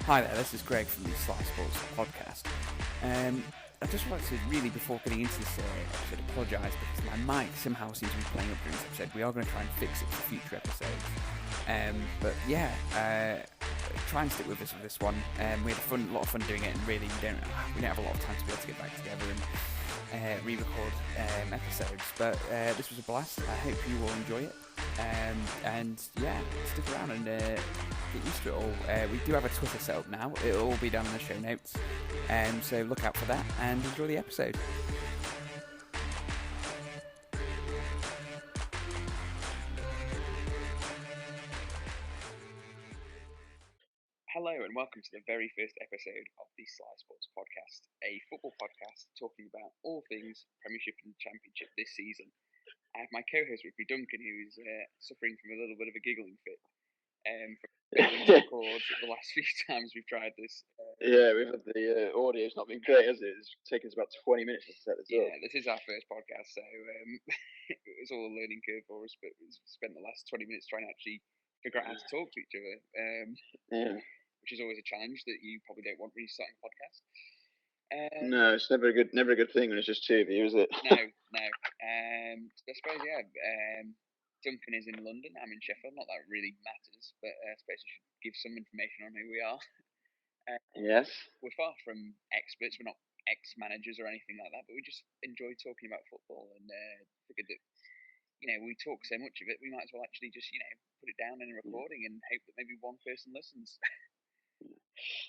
Hi there, this is Greg from the Sly Sports podcast. I just wanted to really, before getting into this episode, apologise because my mic somehow seems to be playing up during this episode. We are going to try and fix it for future episodes. Try and stick with us for this one. We had a lot of fun doing it, and really we don't have a lot of time to be able to get back together and re-record episodes. But this was a blast. I hope you all enjoy it. Stick around and get used to it all. We do have a Twitter set up now. It'll all be down in the show notes. So look out for that and enjoy the episode. Hello and welcome to the very first episode of the Sly Sports podcast, a football podcast talking about all things Premiership and Championship this season. I have my co-host with me, Duncan, who's suffering from a little bit of a giggling fit. Record the last few times we've tried this. We've had the audio's not been great, has it? It's taken us about 20 minutes to set this up. Yeah, this is our first podcast, so it was all a learning curve for us, but we spent the last 20 minutes trying to actually figure out how to talk to each other, which is always a challenge that you probably don't want when you're starting a podcast. No, it's never a good thing when it's just two of you, is it? No. I suppose, Duncan is in London. I'm in Sheffield. Not that it really matters, but I suppose I should give some information on who we are. Yes. We're far from experts. We're not ex-managers or anything like that, but we just enjoy talking about football and figured that, we talk so much of it, we might as well actually just, put it down in a recording and hope that maybe one person listens.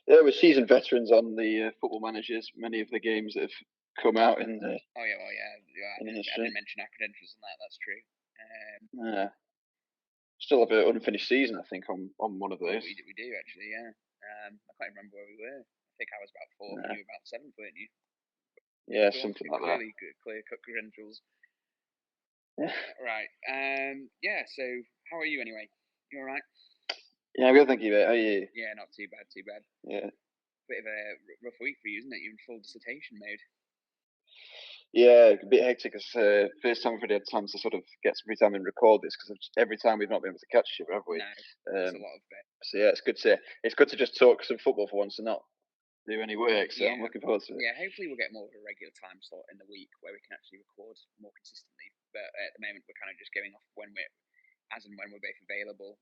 Yeah, we're seasoned veterans on the Football Managers. Many of the games that have come out in the. I didn't mention our credentials on that. That's true. Still have an unfinished season, I think, on one of those. We do actually, yeah. I can't remember where we were. I think I was about fourth, and you were about seventh, weren't you? Yeah, something like that. Really good, clear-cut credentials. Yeah. Right. So how are you anyway? You all right? Yeah, I'm good, thank you, mate. How are you? Yeah, not too bad. Yeah. Bit of a rough week for you, isn't it? You're in full dissertation mode. Yeah, a bit hectic because first time we've really had time to sort of get some free time and record this because every time we've not been able to catch each other, have we? No, there's a lot of it. So yeah, it's good to just talk some football for once and not do any work. So I'm looking forward to it. Yeah, hopefully we'll get more of a regular time slot in the week where we can actually record more consistently. But at the moment, we're kind of just going off when we're both available.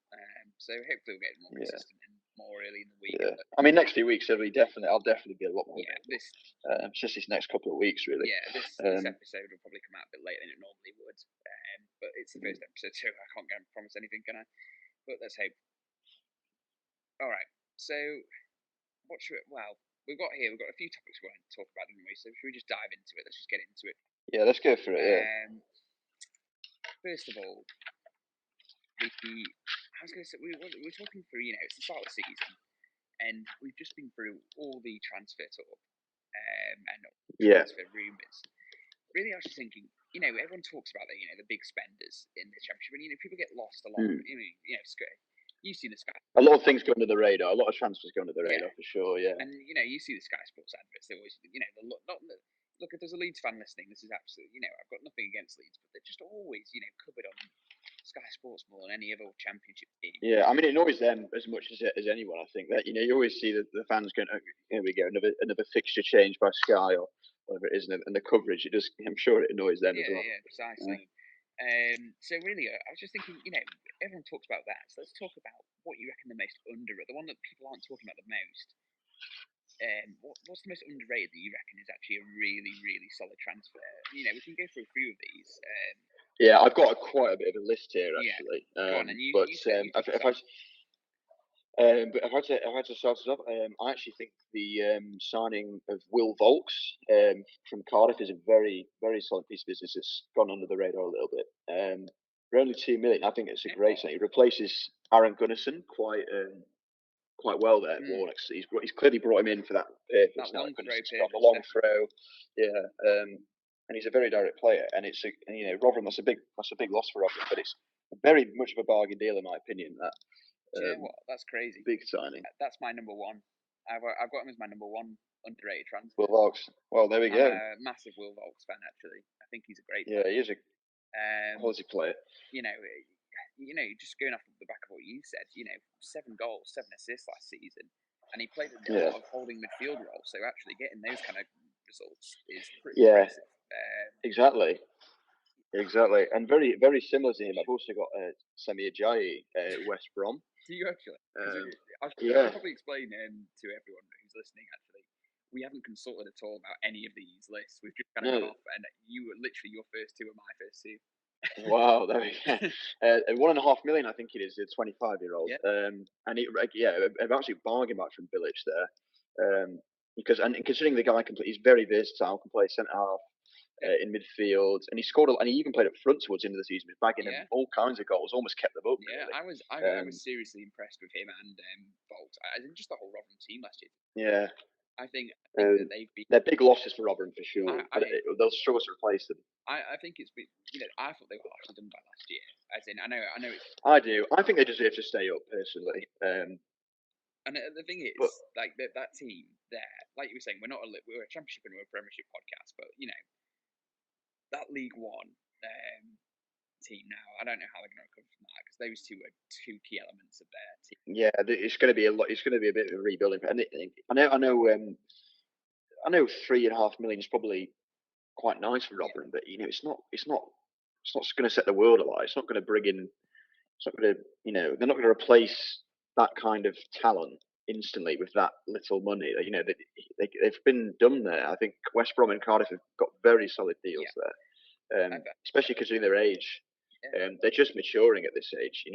So hopefully we'll get more consistent and more early in the week. Yeah. I mean, next few weeks, I'll definitely be a lot more. Yeah, just these next couple of weeks, really. Yeah, this episode will probably come out a bit later than it normally would. But it's the first episode, so I can't promise anything, can I? But let's hope. All right. So, we've got a few topics we want to talk about, haven't we? So should we just dive into it? Let's just get into it. Yeah, let's go for it. First of all, I was going to say we're talking through. It's the start of the season, and we've just been through all the transfer talk and transfer rumours. Really, I was just thinking, everyone talks about the big spenders in the Championship, and people get lost along. You see the Sky. A lot of things go under the radar. A lot of transfers go under the radar for sure. Yeah. And you see the Sky Sports adverts. They always, look. If there's a Leeds fan listening, this is absolutely. I've got nothing against Leeds, but they're just always, covered on Sky Sports more than any other Championship team. Yeah, I mean, it annoys them as much as anyone. I think that you always see the fans going, oh, here we go, another fixture change by Sky or whatever it is, and the coverage. I'm sure it annoys them as well. Yeah, precisely. So really, I was just thinking, everyone talks about that. So let's talk about what you reckon the most the one that people aren't talking about the most. What's the most underrated that you reckon is actually a really, really solid transfer? We can go through a few of these. Yeah, I've got quite a bit of a list here actually. Go on, and but if I had to start it up, I actually think the signing of Will Vaulks from Cardiff is a very, very solid piece of business that's gone under the radar a little bit. For only $2 million, I think it's a great signing. He replaces Aaron Gunnarsson quite well there. He's clearly brought him in for that purpose. That the long throw, and he's a very direct player. And it's Rotherham. That's a big loss for Rotherham, but it's very much of a bargain deal in my opinion. That. Do you know what? That's crazy. Big signing. That's my number one. I've got him as my number one underrated transfer. Will Vaulks. Well, there we go. I'm a massive Will Vaulks fan, actually. I think he's a great player. Yeah, he is a quality player. Just going off the back of what you said, 7 goals, 7 assists last season. and he played a lot of holding midfield roles. So actually getting those kind of results is pretty impressive. Exactly. Exactly, and very, very similar to him. I've also got Semi Ajayi, West Brom. Do you actually? I should probably explain to everyone who's listening. Actually, we haven't consulted at all about any of these lists. We've just kind of gone off, and you were literally your first two are my first two. Wow, there we go. 1.5 million, I think it is. A 25-year-old, and an absolute bargain back from Village there, because considering the guy he's very versatile, can play centre half. In midfield, and he scored, and he even played up front towards the end of the season, bagging in all kinds of goals, almost kept them up. Yeah, really. I was seriously impressed with him and Bolt. I think just the whole Rotherham team last year. Yeah, I think that they're big losses for Rotherham for sure. They'll struggle to replace them. I think it's been, I thought they were harshly done by last year. As in, I know it's. I do. I think they deserve to stay up personally. And the thing is, like that team there, like you were saying, we're a Championship and we're a Premiership podcast, but that League One team now, I don't know how they're going to recover from that because those two are two key elements of their team. Yeah, it's going to be a lot. It's going to be a bit of a rebuilding. And I know 3.5 million is probably quite nice for Rotherham, but it's not going to set the world alight. It's not going to bring in. It's not going to, they're not going to replace that kind of talent instantly with that little money. They've been done there. I think West Brom and Cardiff have got very solid deals there, especially considering their age. They're just maturing at this age.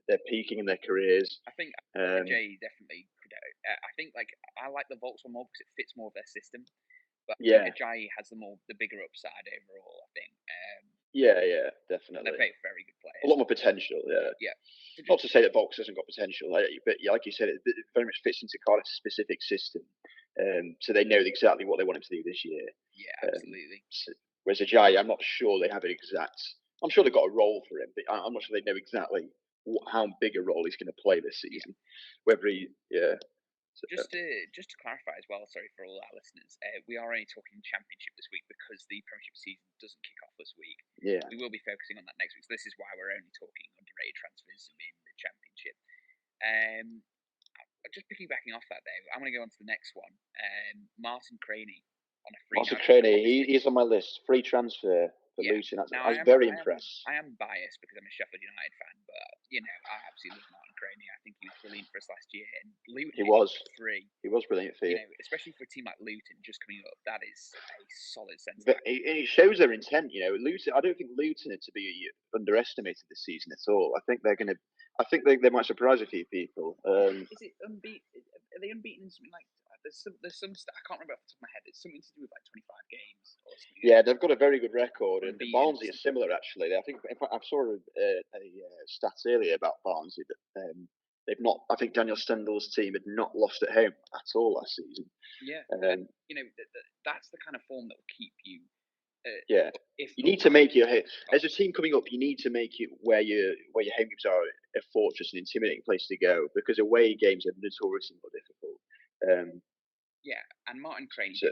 They're peaking in their careers. I think Jay definitely could. I think I like the Volks one more because it fits more of their system. But Ajayi has the bigger upside overall. I think. Yeah, definitely. They're both very good players. A lot more potential. Yeah. Not to say that Volks hasn't got potential, but like you said, it very much fits into Cardiff's specific system. So they know exactly what they want him to do this year. Yeah, absolutely. Whereas Ajayi, I'm not sure they have an exact. I'm sure they've got a role for him, but I'm not sure they know exactly how big a role he's going to play this season. Whether Just to clarify as well, sorry for all our listeners, we are only talking Championship this week because the Premiership season doesn't kick off this week. Yeah. We will be focusing on that next week. So this is why we're only talking underrated transfers in the Championship. Just piggybacking off that, though, I'm going to go on to the next one. Martin Craney on a free. Martin Craney, he's on my list. Free transfer for Luton. I was very impressed. I am biased because I'm a Sheffield United fan, but I absolutely love Martin Craney. I think he was brilliant for us last year. And Luton, he was brilliant for you. Especially for a team like Luton just coming up, that is a solid sense. But it shows their intent. Luton. I don't think Luton are to be underestimated this season at all. I think they're going to. I think they might surprise a few people. Is it unbeaten? Are they unbeaten in something like? There's some stat, I can't remember off the top of my head. It's something to do with 25 games or something. Yeah, they've got a very good record, and Barnsley is similar actually. I think in fact I saw a stats earlier about Barnsley that they've not. I think Daniel Stendhal's team had not lost at home at all last season. Yeah, that's the kind of form that will keep you. If you need to make your as a team coming up, you need to make it where your home games are a fortress, an intimidating place to go, because away games are notoriously more difficult. And Martin Craney is an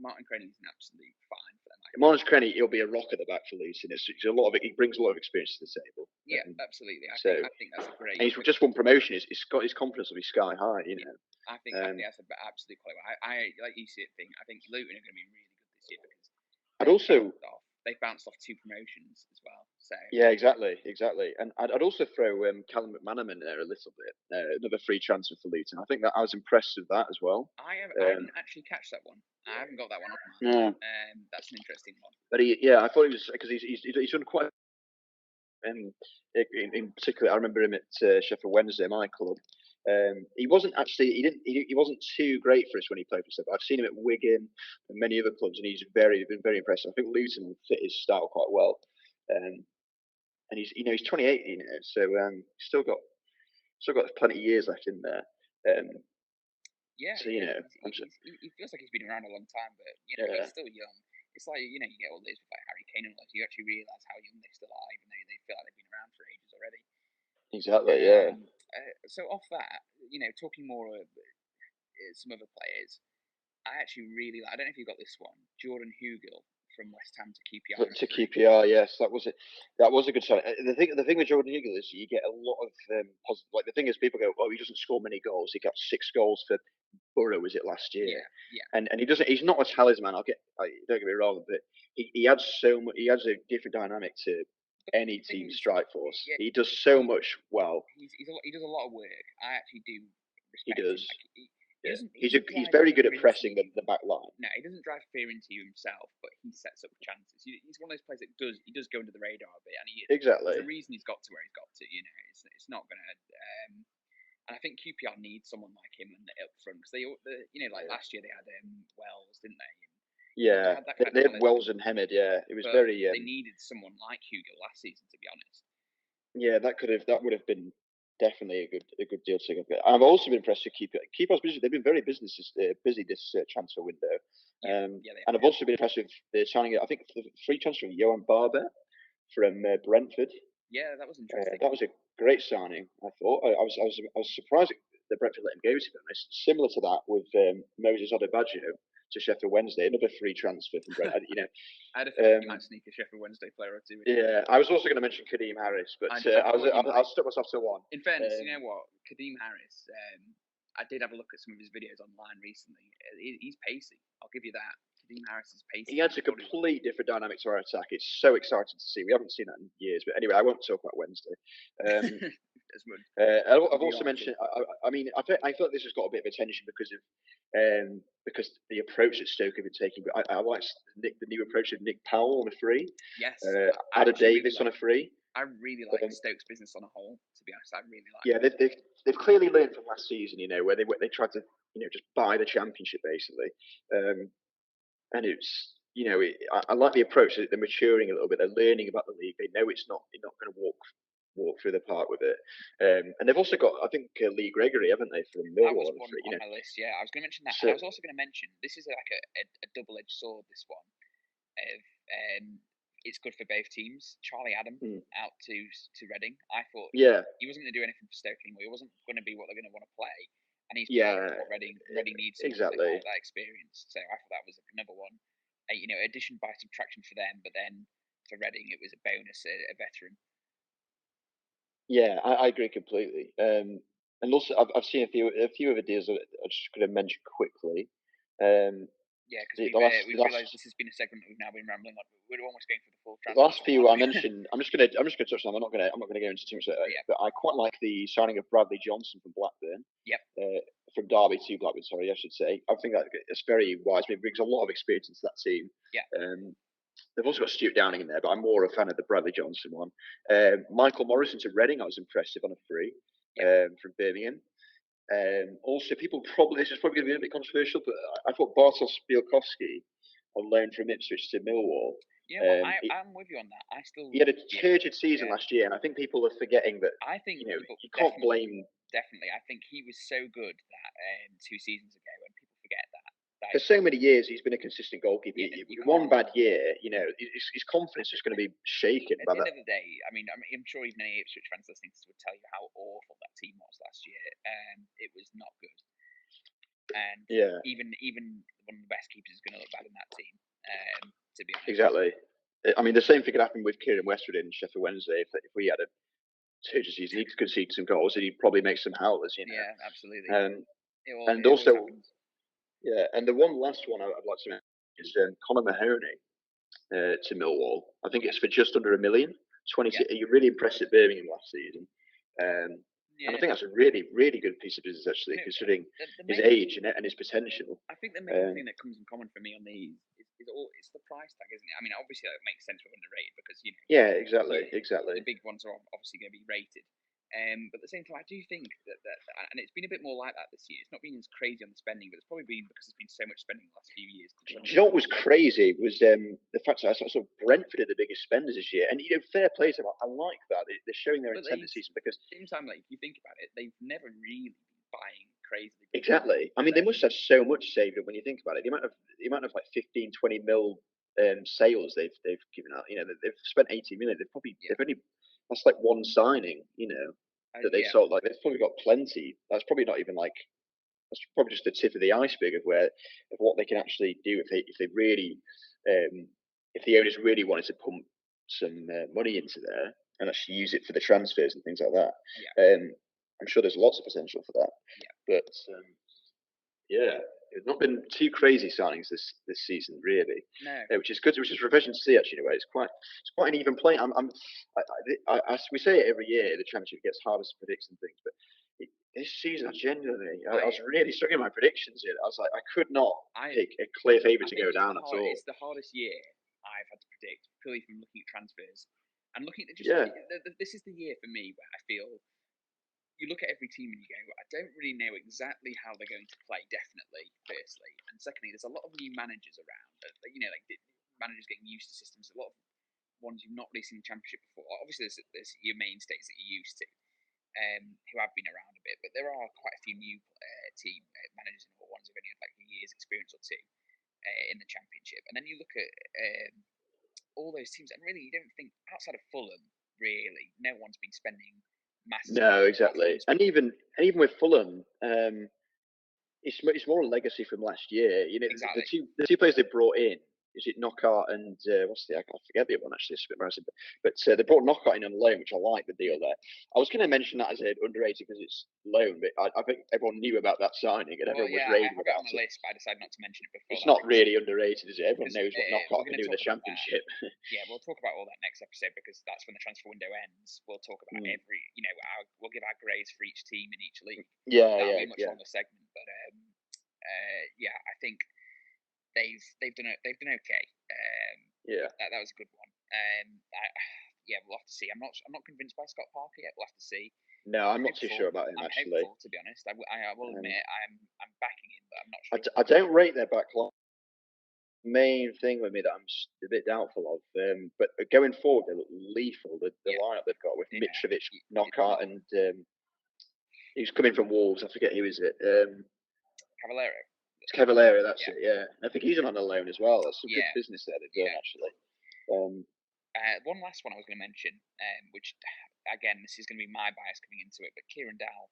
absolute fine for them. Martin Craney, he'll be a rock at the back for Luton. It's a lot of it. He brings a lot of experience to the table. Yeah, absolutely. I think that's great. And he's just won promotion. His confidence will be sky high. I think that's an absolute quality. I like you see it. I think Luton are going to be really good this year because. I'd also they've bounced off 2 promotions as well. So yeah, exactly, and I'd also throw Callum McManaman in there a little bit. Another free transfer for Luton. I think that I was impressed with that as well. I didn't actually catch that one. I haven't got that one off my mind. That's an interesting one. But I thought he was because he's done quite. And in particular, I remember him at Sheffield Wednesday, my club. He wasn't too great for us when he played for us. I've seen him at Wigan and many other clubs, and he's been very impressive. I think Luton fit his style quite well. And he's 28, so still got plenty of years left in there. So he feels like he's been around a long time, but he's still young. It's like you get all these with like Harry Kane and all that. You actually realise how young they still are, even though they feel like they've been around for ages already. Exactly. Yeah. So off that, talking more of some other players, I actually really like. I don't know if you got this one, Jordan Hugill from West Ham to QPR. To QPR, yes, that was it. That was a good sign. The thing with Jordan Hugill is you get a lot of positive. Like the thing is, people go, "Oh, he doesn't score many goals. He got 6 goals for Borough, was it last year?" Yeah. And he doesn't. He's not a talisman. Don't get me wrong, but he adds so much. He adds a different dynamic to any team strike force. Yeah, he does so much well. He does a lot of work. I actually do respect him. He does. He's very good at pressing the back line. No, he doesn't drive fear into you himself, but he sets up chances. He's one of those players that does go under the radar a bit, and exactly. There's a reason he's got to where he's got to. It's not gonna. And I think QPR needs someone like him up front because last year they had Wells, didn't they? Yeah, they had Wells and Hamed. Yeah, it was very. They needed someone like Hugill last season, to be honest. Yeah, that would have been definitely a good deal to go. I've also been impressed with QPR's busy. They've been very busy this transfer window. And I've also been impressed with the signing. I think the free transfer of Johan Barber from Brentford. Yeah, that was interesting. That was a great signing. I thought. I was surprised that Brentford let him go. To be honest, similar to that with Moses Odebaggio to Sheffield Wednesday, another free transfer from Brentford. I had a feeling you might sneak a Sheffield Wednesday player or two. Yeah, I was also going to mention Kadeem Harris, but I'll stuck myself to one. In fairness, you know what, Kadeem Harris, I did have a look at some of his videos online recently. He's pacey. I'll give you that. Kadeem Harris is pacey. He adds a complete different dynamic to our attack. It's so exciting to see. We haven't seen that in years, but anyway, I won't talk about Wednesday. I've also mentioned. I feel like this has got a bit of attention because the approach that Stoke have been taking. But I like the new approach of Nick Powell on a free. Yes. Adam Davis on a free. I really like Stoke's business on a whole. To be honest, I really like. Yeah, they've clearly learned from last season. Where they tried to just buy the championship basically, and it's. I like the approach that they're maturing a little bit. They're learning about the league. They know it's not going to walk through the park with it. And they've also got, I think, Lee Gregory, haven't they, from Millwall? That was one on my list, yeah. I was going to mention that. And I was also going to mention, this is like a double-edged sword, this one. It's good for both teams. Charlie Adam out to Reading. I thought he wasn't going to do anything for Stoke anymore. He wasn't going to be what they're going to want to play. And he's what Reading needs exactly that experience. So I thought that was another one. Addition by subtraction for them, but then for Reading it was a bonus, a veteran. Yeah, I agree completely. And also, I've seen a few other deals that I'm just going to mention quickly. Because we've realised this has been a segment that we've now been rambling on. We're almost going for the full transfer. The last few I mentioned, I'm just going to touch on them. I'm not going to go into too much of that. But I quite like the signing of Bradley Johnson from Blackburn. Yep. From Derby to Blackburn, sorry, I should say. I think it's very wise. It brings a lot of experience into that team. Yeah. They've also got Stuart Downing in there, but I'm more a fan of the Bradley Johnson one. Michael Morrison to Reading, I was impressive on a free from Birmingham. Also, this is probably going to be a bit controversial, but I thought Bartosz Białkowski on loan from Ipswich to Millwall. I'm with you on that. He had a turgid season last year, and I think people are forgetting that. I think you can't blame. Definitely, I think he was so good that 2 seasons ago, and people forget that. For so many years, he's been a consistent goalkeeper. One bad year, his confidence is going to be shaken. At the end of the day, I'm sure even any Ipswich fans listening would tell you how awful that team was last year. It was not good. And even one of the best keepers is going to look bad in that team. To be honest. Exactly. The same thing could happen with Kieran Westwood in Sheffield Wednesday. If we had a turgid season, he could concede some goals, and he'd probably make some howlers. Yeah, absolutely. And also. Yeah, and the one last one I'd like to mention is Conor Mahoney to Millwall. I think it's for just under $1 million. He really impressed at Birmingham last season. And I think that's a really, really good piece of business, actually, considering his age and his potential. I think the main thing that comes in common for me on these it's the price tag, isn't it? Obviously that makes sense with underrated because, Yeah, exactly. The big ones are obviously going to be rated. But at the same time, I do think that, and it's been a bit more like that this year. It's not been as crazy on the spending, but it's probably been because there's been so much spending the last few years. Do you know what was crazy was the fact that I saw Brentford are the biggest spenders this year, and fair play to them. I like that they're showing their intent this season because at the same time, if you think about it, they've never really been buying crazily. Exactly. They must have so much saved up when you think about it. The amount of like 15, 20 mil sales they've given out. They've spent 80 million. They've only that's like one signing. That they sold. Like they've probably got plenty. That's probably not even like. That's probably just the tip of the iceberg of what they can actually do if they really if the owners really wanted to pump some money into there and actually use it for the transfers and things like that, I'm sure there's lots of potential for that. But it's not been too crazy signings this season, really. No. Which is good, which is refreshing to see, actually. In a way, it's quite an even play. We say it every year. The championship gets harder to predict and things, but this season, genuinely, I was really struggling my predictions here. I was like, I could not pick a clear favourite to go down at all. It's the hardest year I've had to predict, purely from looking at transfers and looking at this is the year for me where I feel you look at every team and you go, I don't really know exactly how they're going to play. Definitely, firstly, and secondly, there's a lot of new managers around. Managers getting used to systems. A lot of ones you've not really seen in the championship before. Obviously, there's your mainstays that you're used to. Who have been around a bit, but there are quite a few new team managers in all ones who've only had like a year's experience or two in the championship. And then you look at all those teams, and really you don't think outside of Fulham, really, no one's been spending massive. No, exactly. And even with Fulham, it's more a legacy from last year. You know, exactly. the two players they brought in. Is it Knockaert and I forget the other one actually. It's a bit embarrassing, but they brought Knockaert in on loan, which I like the deal there. I was going to mention that as underrated because it's loan, but I think everyone knew about that signing and everyone was raving about it. I have it on the list, but I decided not to mention it before. It's not really underrated, is it? Everyone knows what Knockaert can do in the championship. We'll talk about all that next episode because that's when the transfer window ends. We'll talk about every, we'll give our grades for each team in each league. That'll be a much longer segment, but I think they've done okay. That was a good one. We'll have to see. I'm not convinced by Scott Parker yet. We'll have to see. No, I'm not too sure about him actually. Hopeful, to be honest. I will admit I'm backing him, but I'm not sure. I don't rate their backline. Main thing with me that I'm a bit doubtful of, but going forward they look lethal. The lineup they've got with Mitrovic, Knockaert, and he's coming from Wolves. I forget who is it. Cavallero. It's Cavallero, that's it. Yeah, I think he's on a loan as well. That's some good business there they've done actually. One last one I was going to mention, which again this is going to be my bias coming into it, but Kieran Dowell.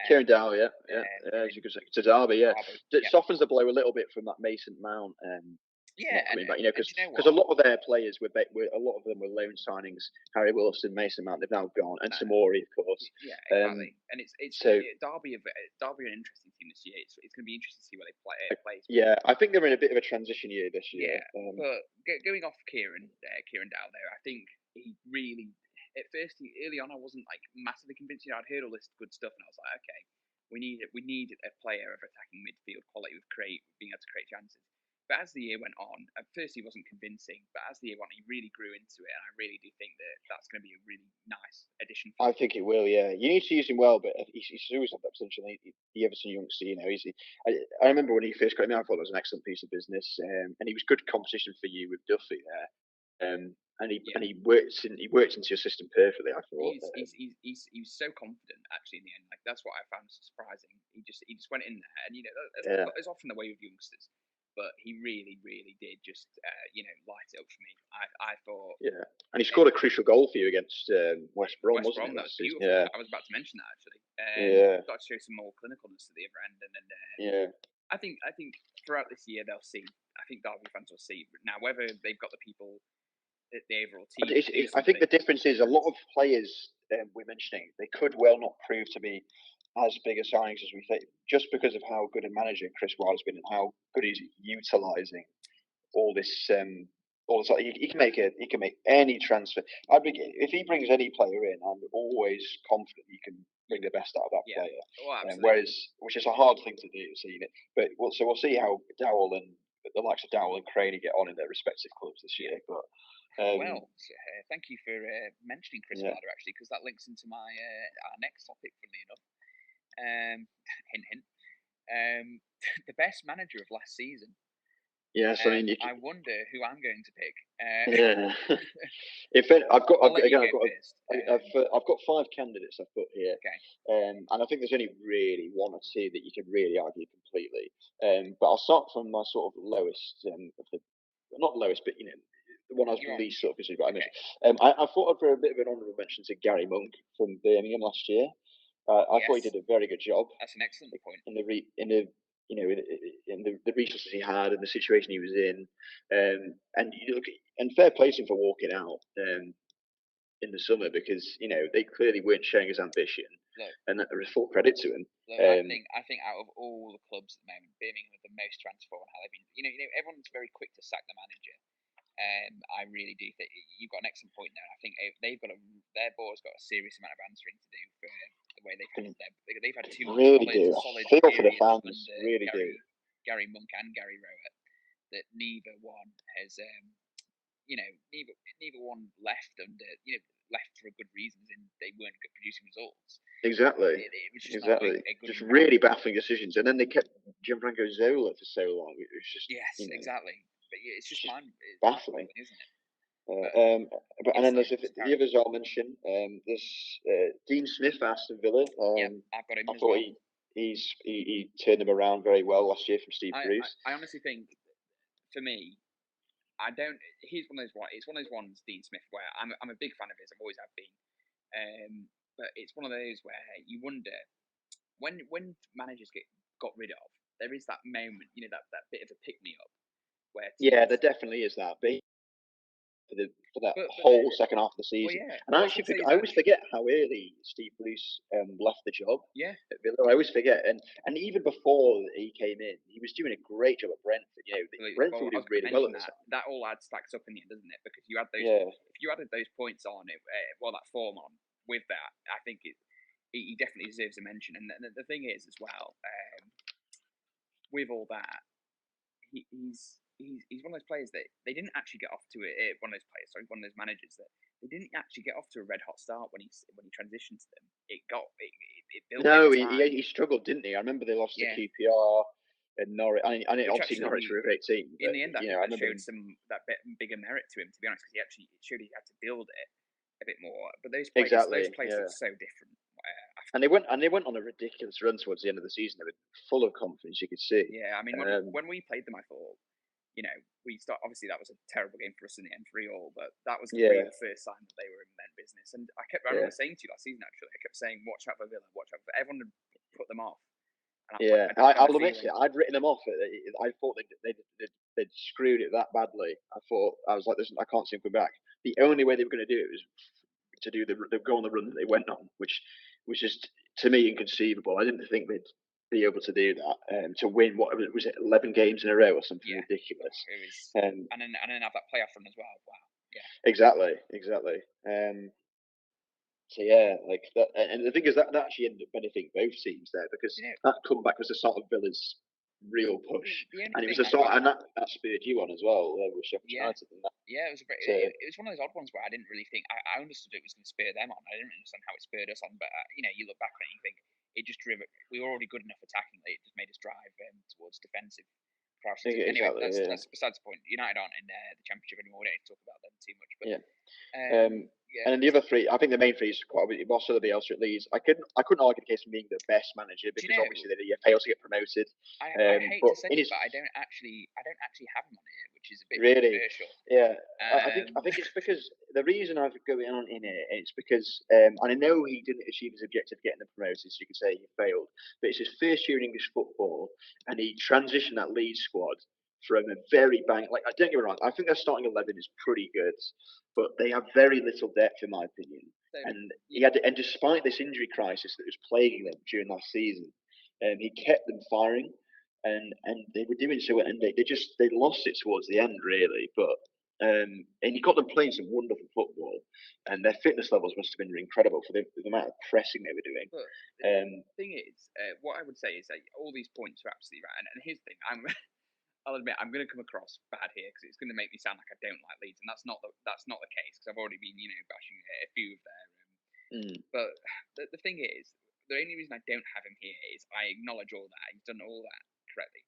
Kieran Dowell, as you could say, to Derby, It softens the blow a little bit from that Mason Mount. Coming back, because a lot of their players a lot of them were loan signings. Harry Wilson, Mason Mount, they've now gone, and Samori, of course. Yeah, exactly. And Derby are an interesting team this year. It's going to be interesting to see where they play. Yeah, I think they're in a bit of a transition year this year. But going off Kieran Dowell there, I think he really. At first, early on, I wasn't like massively convinced. I'd heard all this good stuff, and I was like, okay, we need a player of attacking midfield quality with being able to create chances. But as the year went on, at first he wasn't convincing, but as the year went on, he really grew into it, and I really do think that's going to be a really nice addition. I think it will, yeah. You need to use him well, but he's always had that potential. The Everton youngster, I remember when he first got him, I thought it was an excellent piece of business, and he was good competition for you with Duffy there. And he worked into your system perfectly. I thought he's so confident actually in the end. Like that's what I found surprising. He just went in there, and that's often the way with youngsters. But he really, really did just light it up for me. I thought and he scored a crucial goal for you against West Brom, wasn't it? That was beautiful. Yeah. I was about to mention that actually. Got to show some more clinicalness at the other end, and I think throughout this year they'll see. I think Derby fans will see now whether they've got the people. The overall team. I think the difference is a lot of players we're mentioning, they could well not prove to be as big a signings as we think, just because of how good a manager Chris Wilder's been and how good he's utilising all this. He can make any transfer. If he brings any player in, I'm always confident he can bring the best out of that player. Which is a hard thing to do, but we'll see how Dowell and the likes of Dowell and Craney get on in their respective clubs this year. But thank you for mentioning Chris Wilder actually, because that links into our next topic. Funnily enough, hint, hint. The best manager of last season. Yes, I wonder who I'm going to pick. I've got 5 candidates I've put here, and I think there's only really one or two that you can really argue completely. But I'll start from my sort of lowest, not lowest, but the one I was least sort of concerned about. I thought I'd throw a bit of an honourable mention to Gary Monk from Birmingham last year. I thought he did a very good job. That's an excellent point. in the resources he had and the situation he was in, and you look and fair play to him for walking out in the summer because they clearly weren't showing his ambition, and that there was full credit to him. I think out of all the clubs at the moment, Birmingham are the most transformed. How they've been, everyone's very quick to sack the manager. I really do think you've got an excellent point there. I think they've got their board's got a serious amount of answering to do for the way they've handled them. They've had two solid feel for the fans. Really Gary Monk and Gary Rowett. That neither one has, neither one left left for good reasons, and they weren't good producing results. Exactly. It was just exactly. Just really baffling decisions, and then they kept Gianfranco Zola for so long. It was just exactly. But it's just baffling, isn't it? And then there's the others I'll mention. There's Dean Smith for Aston Villa. I've got him. I thought he turned them around very well last year from Steve Bruce. I honestly think, for me, he's one of those. It's one of those ones, Dean Smith, where I'm a big fan of his. I've always have been. But it's one of those where you wonder when managers got rid of. There is that moment, that bit of a pick me up. Where there definitely is that. But for that whole second half of the season. Well, and I always forget how early Steve Bruce left the job. Yeah. At Villa. I always forget. And even before he came in, he was doing a great job at Brentford. Brentford did really well at that all stacks up in the end, doesn't it? Because you had those. If you added those points on it, that form on with that, I think he definitely deserves a mention. And the thing is, as well, with all that, he's one of those players that they didn't actually get off to one of those managers that they didn't actually get off to a red hot start when he transitioned to them. It built. No, he struggled, didn't he? I remember they lost to QPR and Norwich. And obviously Norwich were a great team. But, in the end, I showed that bigger merit to him, to be honest, because it showed he had to build it a bit more. But those players are so different. And they went on a ridiculous run towards the end of the season. They were full of confidence, you could see. Yeah, I mean, when we played them, I thought, obviously that was a terrible game for us in the end, 3-3, but that was the real first sign that they were in men business. And I remember saying to you last season, actually, I kept saying, watch out for Villa, watch out for everyone had put them off. And I'll admit it, I'd written them off. I thought they'd screwed it that badly. I was like, I can't see them come back. The only way they were going to do it was to go on the run that they went on, which was just, to me, inconceivable. I didn't think they'd be able to do that, to win, what was it, 11 games in a row or something ridiculous. It was, and then have that playoff run as well. Wow. Yeah. Exactly. So like that, and the thing is that actually ended up benefiting both teams there, because that comeback was the sort of Villa's real push, and it was and that spurred you on as well with Sheffield United. And that. Yeah, it was it was one of those odd ones where I didn't really think I understood it was going to spur them on. I didn't understand how it spurred us on, but you look back on it and you think it just drove it. We were already good enough attacking. It just made us drive towards defensive. Anyway, that's besides the point. United aren't in the Championship anymore. We don't need to talk about them too much. But and then the other three, I think the main three is quite obviously Ross Sotheby, at Leeds. I couldn't argue the case of being the best manager, because obviously they failed to get promoted. I hate to say it, but I don't actually have him on here, which is a bit controversial. Yeah, I think it's because the reason I've going on in it is because and I know he didn't achieve his objective of getting them promoted, so you could say he failed. But it's his first year in English football, and he transitioned that Leeds squad from a very don't get me wrong, I think their starting 11 is pretty good, but they have very little depth, in my opinion. And despite this injury crisis that was plaguing them during last season, he kept them firing, and they were doing so, and they lost it towards the end, really. But and he got them playing some wonderful football, and their fitness levels must have been incredible for the amount of pressing they were doing. But the thing is, what I would say is that all these points are absolutely right. And here's the thing, I'll admit I'm going to come across bad here, because it's going to make me sound like I don't like Leeds, and that's not the case, because I've already been bashing a few of their. But the thing is, the only reason I don't have him here is I acknowledge all that he's done all that correctly.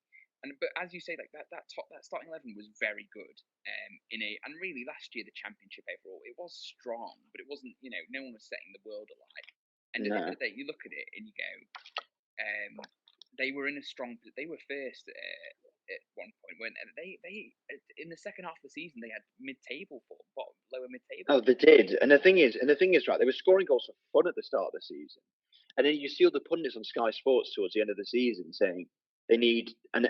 But as you say, like that starting 11 was very good. And really last year the Championship overall, it was strong, but it wasn't. No one was setting the world alight. And at the end of the day, you look at it and you go, they were in a strong. They were first at one point, weren't they? They in the second half of the season they had mid-table form, lower mid-table. Oh, they did. And the thing is, right, they were scoring goals for fun at the start of the season. And then you see all the pundits on Sky Sports towards the end of the season saying, They need, and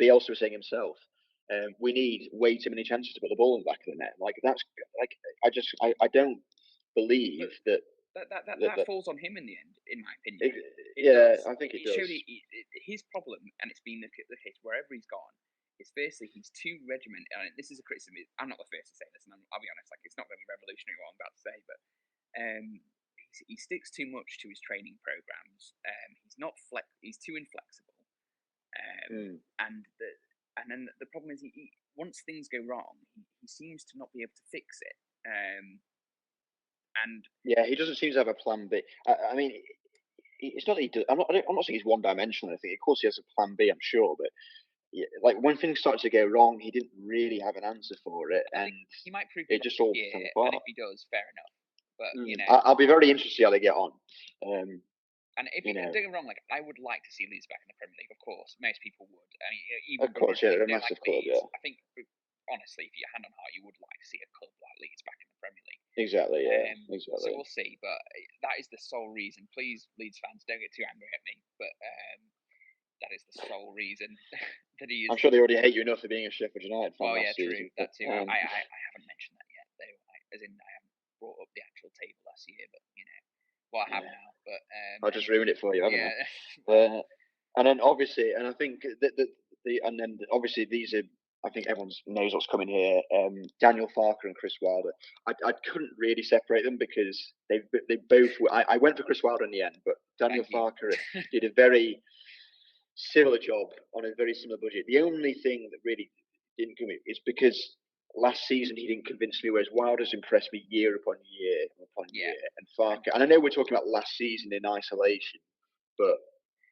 Bielsa was saying himself, we need way too many chances to put the ball in the back of the net. Like that's like I don't believe that that falls on him in the end, in my opinion. I think it does. Showed his problem, and it's been the case wherever he's gone. Is firstly he's too regimented, and this is a criticism. I'm not the first to say this, and I'll be honest, like it's not going to be revolutionary what I'm about to say, but he sticks too much to his training programs. He's too inflexible, and then the problem is he once things go wrong, he seems to not be able to fix it. And yeah, he doesn't seem to have a plan B. I mean, it's not that he does. I'm not saying he's one dimensional. I think, of course, he has a plan B. I'm sure, but yeah, like when things started to go wrong, he didn't really have an answer for it, and he might prove it just all fell apart. And if he does, fair enough. But I'll be very interested to see how they get on. And if don't get me wrong, like I would like to see Leeds back in the Premier League. Of course, most people would. I mean, even of course, yeah, they're a massive club. Yeah, I think honestly, if you hand on heart, you would like to see a club like Leeds back in the Premier League. Exactly. Yeah. Exactly. So we'll see, but that is the sole reason. Please, Leeds fans, don't get too angry at me, but that is the sole reason that he is. I'm sure they already hate you enough for being a Sheffield United fan. Well, yeah, true. That too. I haven't mentioned that yet, though. As in, I haven't brought up the actual table last year, but well, I have now. But I just ruined it for you, haven't I? And then obviously, and I think obviously these are. I think everyone knows what's coming here. Daniel Farke and Chris Wilder. I couldn't really separate them because they both. I went for Chris Wilder in the end, but Daniel Farke did a very similar job on a very similar budget. The only thing that really didn't come in is because last season he didn't convince me, whereas Wilder's impressed me year upon year upon year. And Farke, and I know we're talking about last season in isolation, but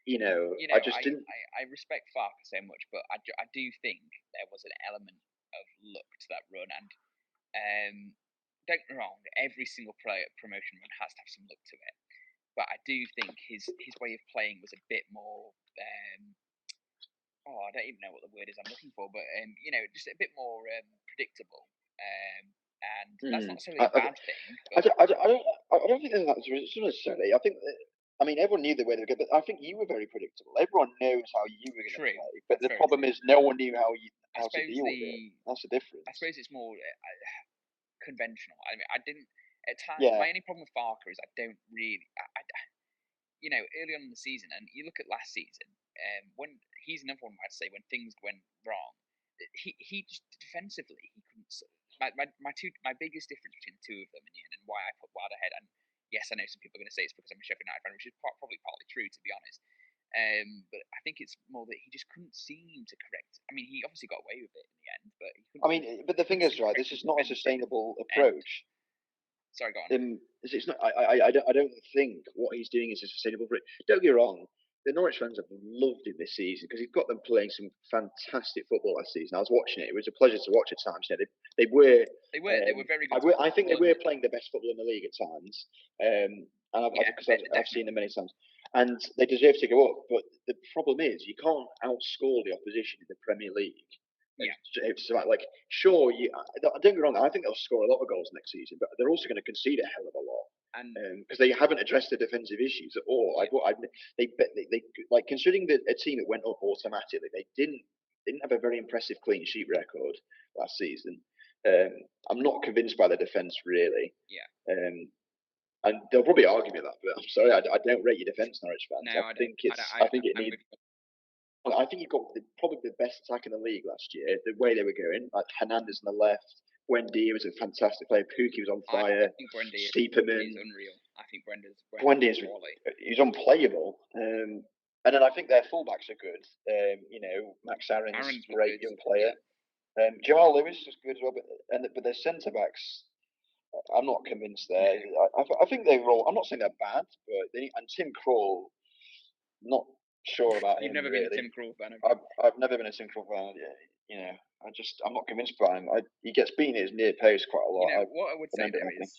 I just didn't. I respect Farke so much, but I do think there was an element of luck to that run, and don't get me wrong, every single promotion run has to have some luck to it. But I do think his way of playing was a bit more. I don't even know what the word is I'm looking for, but just a bit more predictable. And that's not necessarily a bad thing. I don't think that's necessarily. I think. I mean, everyone knew the way they were going, but I think you were very predictable. Everyone knows how you were going to play, but the problem is no one knew how to deal with it. That's the difference. I suppose it's more conventional. I mean, I didn't at times. My only problem with Farke is I don't really. Early on in the season, and you look at last season, when he's another one I'd say when things went wrong, he just defensively he couldn't. My biggest difference between the two of them in the end, and why I put Wilder ahead, and yes, I know some people are going to say it's because I'm a Sheffield United fan, which is probably partly true, to be honest. But I think it's more that he just couldn't seem to correct. I mean, he obviously got away with it in the end, but he couldn't. I mean, but the thing is, right, this is not a sustainable approach. Sorry, go on. It's not. I don't think what he's doing is a sustainable approach. Don't get me wrong. The Norwich fans have loved him this season because he's got them playing some fantastic football last season. I was watching it; it was a pleasure to watch at times. They were very good. I think they were playing the best football in the league at times, and I've seen them many times, and they deserve to go up. But the problem is, you can't outscore the opposition in the Premier League. Yeah, it's like sure. Don't get me wrong. I think they'll score a lot of goals next season, but they're also going to concede a hell of a lot. And because they haven't addressed the defensive issues at all. They like considering a team that went up automatically, they didn't have a very impressive clean sheet record last season. I'm not convinced by the defense really. Yeah. And they'll probably argue me that, but I'm sorry, I don't rate your defense, Norwich fans. No, I think it needs. I think you've got probably the best attack in the league last year. The way they were going, like Hernandez on the left, Buendia was a fantastic player. Pukki was on fire. I think Buendia Stiepermann is unreal. I think Buendia's he's unplayable. And then I think their fullbacks are good. Max Aaron's great young player. Yeah. Jamal Lewis is good as well, but their centre backs, I'm not convinced there. I think they're all. I'm not saying they're bad, but and Tim Krul, not sure about him. You've never really. been a Tim Krul fan, have you? I've never been a Tim Krul fan. I'm not convinced by him. He gets beaten at his near post quite a lot. What I would say though is,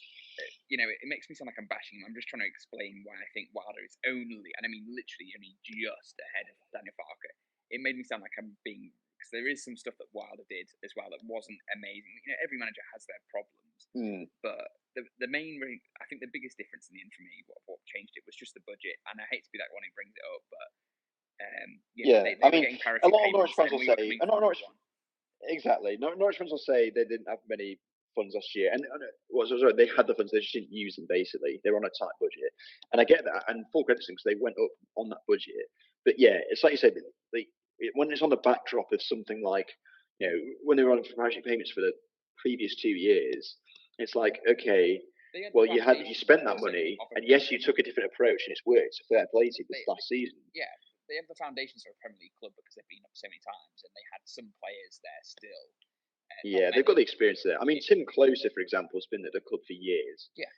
it makes me sound like I'm bashing him. I'm just trying to explain why I think Wilder is only, and I mean literally only just ahead of Daniel Farke. It made me sound like I'm being, because there is some stuff that Wilder did as well that wasn't amazing. Every manager has their problems, but the main, I think the biggest difference in the end for me, what changed it was just the budget. And I hate to be that one who brings it up, but They I were mean, getting a parity lot of Norwich payments, fans and will we were say, coming and from Norwich, one. exactly. Norwich fans will say they didn't have many funds last year, and they had the funds, they just didn't use them. Basically, they were on a tight budget, and I get that, and full credit to them because they went up on that budget. But yeah, it's like you said, when it's on the backdrop of something like, when they were on parachute payments for the previous 2 years, it's like, okay, well, you spent that money, and yes, you took a different approach, and it's worked. So fair play to you this last season. Yeah, they have the foundations for a Premier League club because they've been up so many times, and they had some players there still. Yeah, they've got the experience there. I mean, Tim Closer, for example, has been at the club for years. Yeah.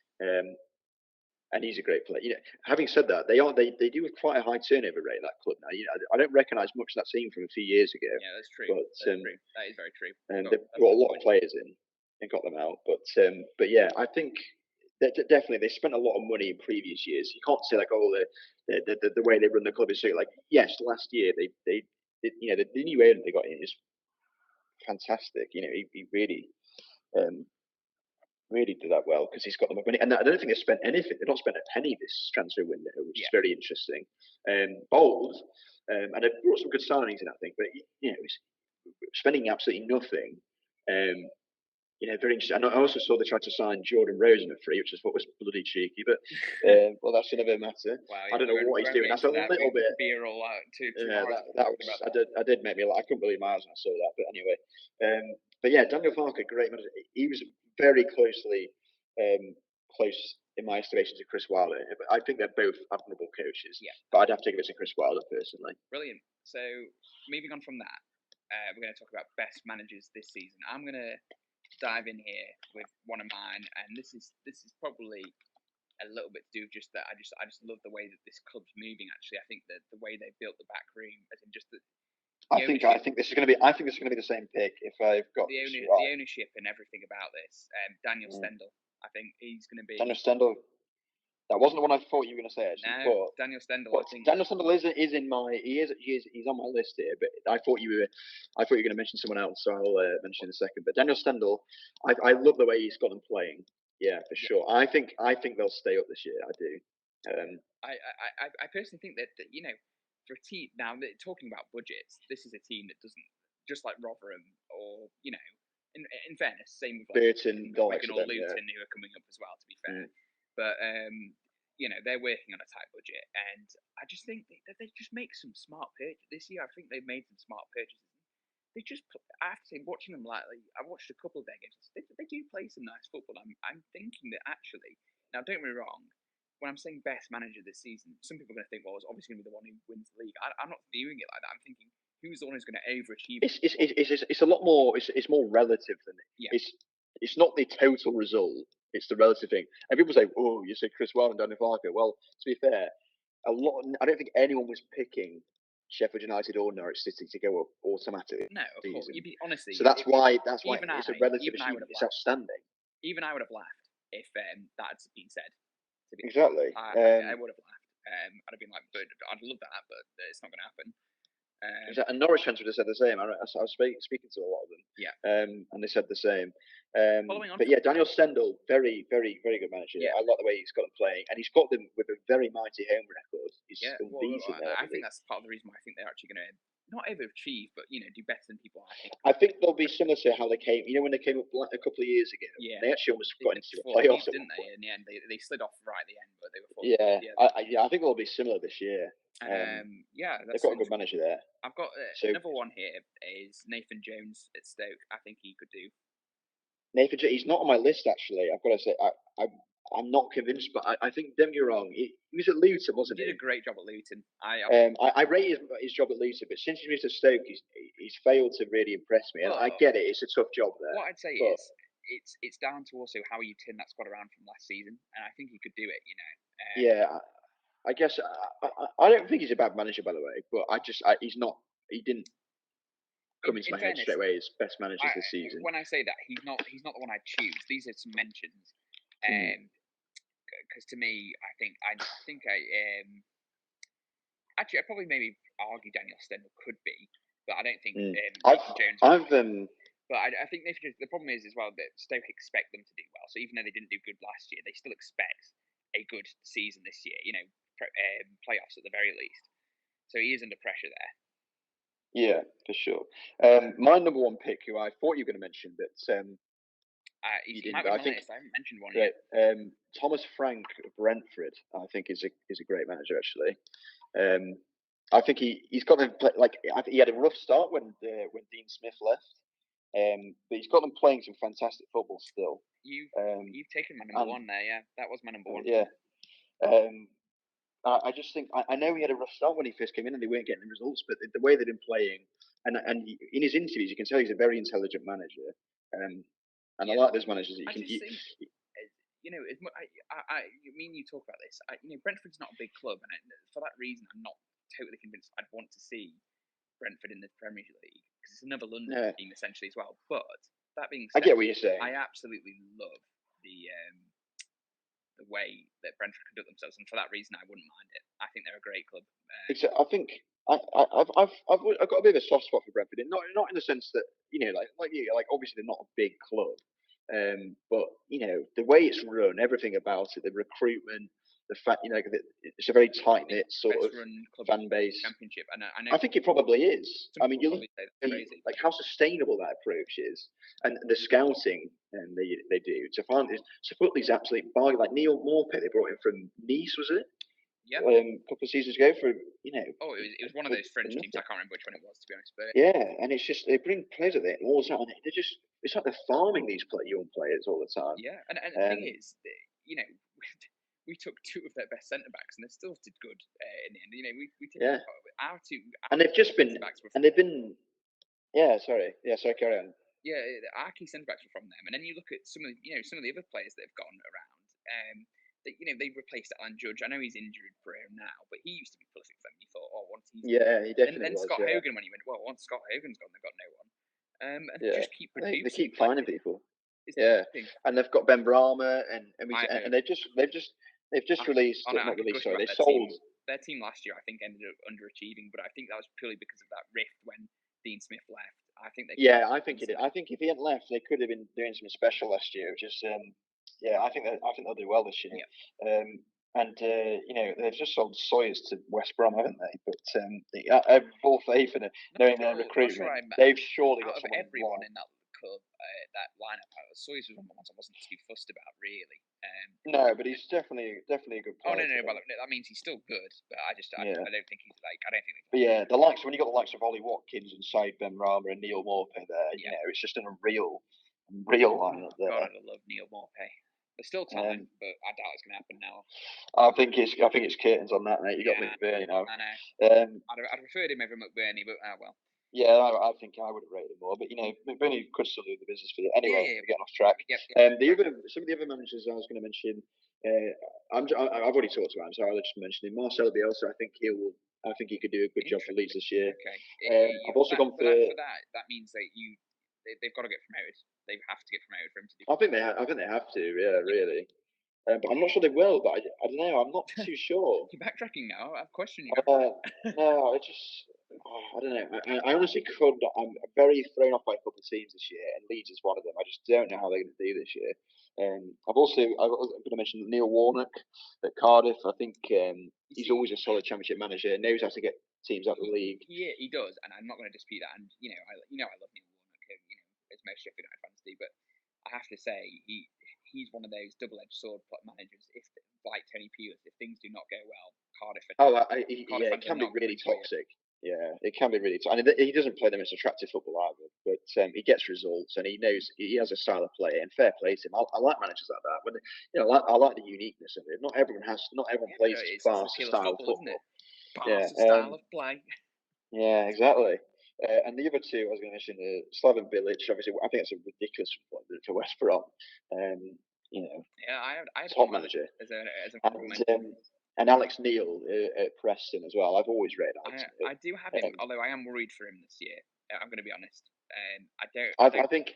And he's a great player. Having said that, they do have quite a high turnover rate in that club now. I don't recognise much of that team from a few years ago. Yeah, that's true. But that is very true. And they've got a lot of players in and got them out. But yeah, I think that definitely they spent a lot of money in previous years. You can't say like, the way they run the club is so like. Yes, last year they the new owner they got in is fantastic. He really really did that well because he's got them up money. And I don't think they've spent anything. They've not spent a penny this transfer window, which is very interesting. Bold, and they've brought some good signings in, I think. But spending absolutely nothing. Very interesting. And I also saw they tried to sign Jordan Rose on a free, which is what was bloody cheeky. But well, that's another matter. Wow, I don't know what he's doing. That's a little bit. Beer all out too that was. I did make me laugh. I couldn't believe my eyes when I saw that. But anyway, but yeah, Daniel Farke, great manager. He was very close in my estimation to Chris Wilder. I think they're both admirable coaches. Yeah. But I'd have to give it to Chris Wilder personally. Brilliant. So moving on from that, we're going to talk about best managers this season. I'm going to dive in here with one of mine, and this is probably a little bit to do with just that. I just love the way that this club's moving. Actually, I think that the way they built the back room, as in just the. I think this is going to be. I think this is going to be the same pick if I've got the ownership and everything about this. Daniel Stendel. I think he's going to be. Daniel Stendel. That wasn't the one I thought you were going to say actually. No, Daniel Stendel. I think Daniel Stendel is in my. He's on my list here, but I thought you were going to mention someone else, so I'll mention in a second. But Daniel Stendel, I love the way he's got them playing. Yeah, for sure. I think they'll stay up this year. I do. I personally think that for a team now talking about budgets, this is a team that doesn't just like Rotherham or in fairness, same with Burton, Wigan or Luton who are coming up as well. To be fair, but they're working on a tight budget, and I just think that they just make some smart purchases this year. I think they've made some smart purchases. They just, I have to say, watching them lately, I watched a couple of their games. They do play some nice football. I'm thinking that actually, now don't get me wrong, when I'm saying best manager this season, some people are going to think, well, it's obviously going to be the one who wins the league. I'm not viewing it like that. I'm thinking, who's the one who's going to overachieve? It's a lot more. It's more relative than it. Yeah. It's not the total result. It's the relative thing. And people say, "Oh, you say Chris Wilder and Daniel Farke." Well, to be fair, I don't think anyone was picking Sheffield United or Norwich City to go up automatically. No, of course. Honestly. So that's why it's a relative achievement. It's outstanding. Even I would have laughed if that had been said. Exactly. I would have laughed. I'd have been like, but I'd love that, but it's not going to happen. And Norwich fans would have said the same. I was speaking to a lot of them. Yeah. And they said the same. Following on. But yeah, Daniel Stendel, very, very, very good manager. Yeah. I like the way he's got them playing, and he's got them with a very mighty home record. He's unbeaten there. I think that's part of the reason why I think they're actually going to not overachieve, but do better than people. I think they'll be similar to how they came. When they came up a couple of years ago. Yeah. They actually almost got into the playoffs, didn't they? In the end, they slid off right at the end, but they were. I think they'll be similar this year. They've got a good manager there. I've got another one here is Nathan Jones at Stoke. I think he could do. Nathan Jones, he's not on my list actually. I've got to say, I'm not convinced, but I think, don't get me wrong, he was at Luton, wasn't he? He did a great job at Luton. I rate his job at Luton, but since he moved to Stoke, he's failed to really impress me. And I get it; it's a tough job there. What I'd say is, it's down to also how you turn that squad around from last season, and I think he could do it. I guess I don't think he's a bad manager, by the way, but he's not. He didn't come into my head straight away as best manager this season. When I say that, he's not the one I'd choose. These are some mentions, because to me, I'd probably maybe argue Daniel Stendel could be, but I don't think Nathan Jones. But I think the problem is as well that Stoke expect them to do well. So even though they didn't do good last year, they still expect a good season this year. Playoffs at the very least. So he is under pressure there. Yeah, for sure. My number one pick, who I thought you were going to mention, but you didn't. But I think I haven't mentioned one yet. Thomas Frank of Brentford, I think is a great manager actually. I think he's got them like I think he had a rough start when Dean Smith left, but he's got them playing some fantastic football still. You've taken my number one there, yeah. That was my number one. Yeah. I just think I know he had a rough start when he first came in and they weren't getting the results, but the way they've been playing and in his interviews you can tell he's a very intelligent manager, and I like those managers that you can. Think, you know, you talk about this. Brentford's not a big club, and for that reason, I'm not totally convinced I'd want to see Brentford in the Premier League because it's another London team essentially as well. But that being said, I get what you're saying. I absolutely love the way that Brentford conduct themselves, and for that reason, I wouldn't mind it. I think they're a great club. I think I've got a bit of a soft spot for Brentford, not in the sense that like you, like obviously they're not a big club, but the way it's run, everything about it, the recruitment, the fact it's a very tight knit sort of fan base. Championship, and I think it probably is. I mean, you look like how sustainable that approach is, and the scouting they do to put these absolute buy like Neil Morpeth they brought in from Nice, was it? Yeah. A couple of seasons ago for Oh, it was one of those French teams. I can't remember which one it was, to be honest. But yeah, and it's just they bring players with it all the time. They're just it's like they're farming these young players all the time. Yeah, and the thing is, we took two of their best centre backs, and they still did good in the end. We did our two, and they've just been and they've been. Yeah, sorry, carry on. Yeah, our key centre backs were from them, and then you look at some of the other players that have gone around. They replaced Alan Judge. I know he's injured for him now, but he used to be prolific for them. You thought, once he's he definitely then Scott Hogan when he went, once Scott Hogan's gone, they've got no one. And just keep producing. They keep finding people. Yeah, and they've got Ben Brahma, and they've just released. Sorry, they sold their team last year. I think ended up underachieving, but I think that was purely because of that rift when Dean Smith left. I think I think it. I think if he hadn't left, they could have been doing something special last year. Which is, I think they'll do well this year. Yeah. And they've just sold Sawyers to West Brom, haven't they? But I have full faith in it, knowing their recruitment. They've surely got someone everyone in that club, that lineup. Sawyers was one of the ones I wasn't too fussed about, really. No, but he's definitely a good player. Oh no, but that means he's still good. But I don't think he's like. I don't think. But yeah, when you got the likes of Ollie Watkins and Said Ben Rama and Neil Morpeth there, it's just a real lineup there. God, I love Neil Morpeth. There's still time, but I doubt it's going to happen now. I think it's curtains on that, mate. You got McBurney now. I know. I'd preferred him over McBurney, but well. Yeah, I think I would have rated him more, but McBurney could still do the business for you. Anyway, we're getting off track. Yep. Some of the other managers I was going to mention, I've already talked about him, so I'll just mention him. Marcelo Bielsa, I think he could do a good job for Leeds this year. Okay. I've also gone for that. That means that they've got to get promoted. They have to get promoted for him to do. I think they have to. Yeah, really. But I'm not sure they will. But I don't know. I'm not too sure. You're backtracking now. I'm questioning. No, I don't know. I honestly could. I'm very thrown off by a couple of teams this year, and Leeds is one of them. I just don't know how they're going to do this year. I'm going to mention Neil Warnock at Cardiff. I think he's always a solid Championship manager. Knows how to get teams out of the league. He does, and I'm not going to dispute that. And I love Neil Warnock. As most Sheffield United fans do, but I have to say he's one of those double-edged sword managers. If like Tony Pulis, if things do not go well, Cardiff. It can be really toxic. Yeah, it can be really toxic. And he doesn't play the most attractive football either, but he gets results and he knows he has a style of play. And fair play to him. I like managers like that. When I like the uniqueness of it. Not everyone plays fast style football. Style of play. Yeah, exactly. And the other two I was going to mention, Slaven Bilic. Obviously, I think it's a ridiculous for West Brom. I top manager. And Alex Neil at Preston as well. I've always rated Alex. I do have him, although I am worried for him this year. I'm going to be honest. I think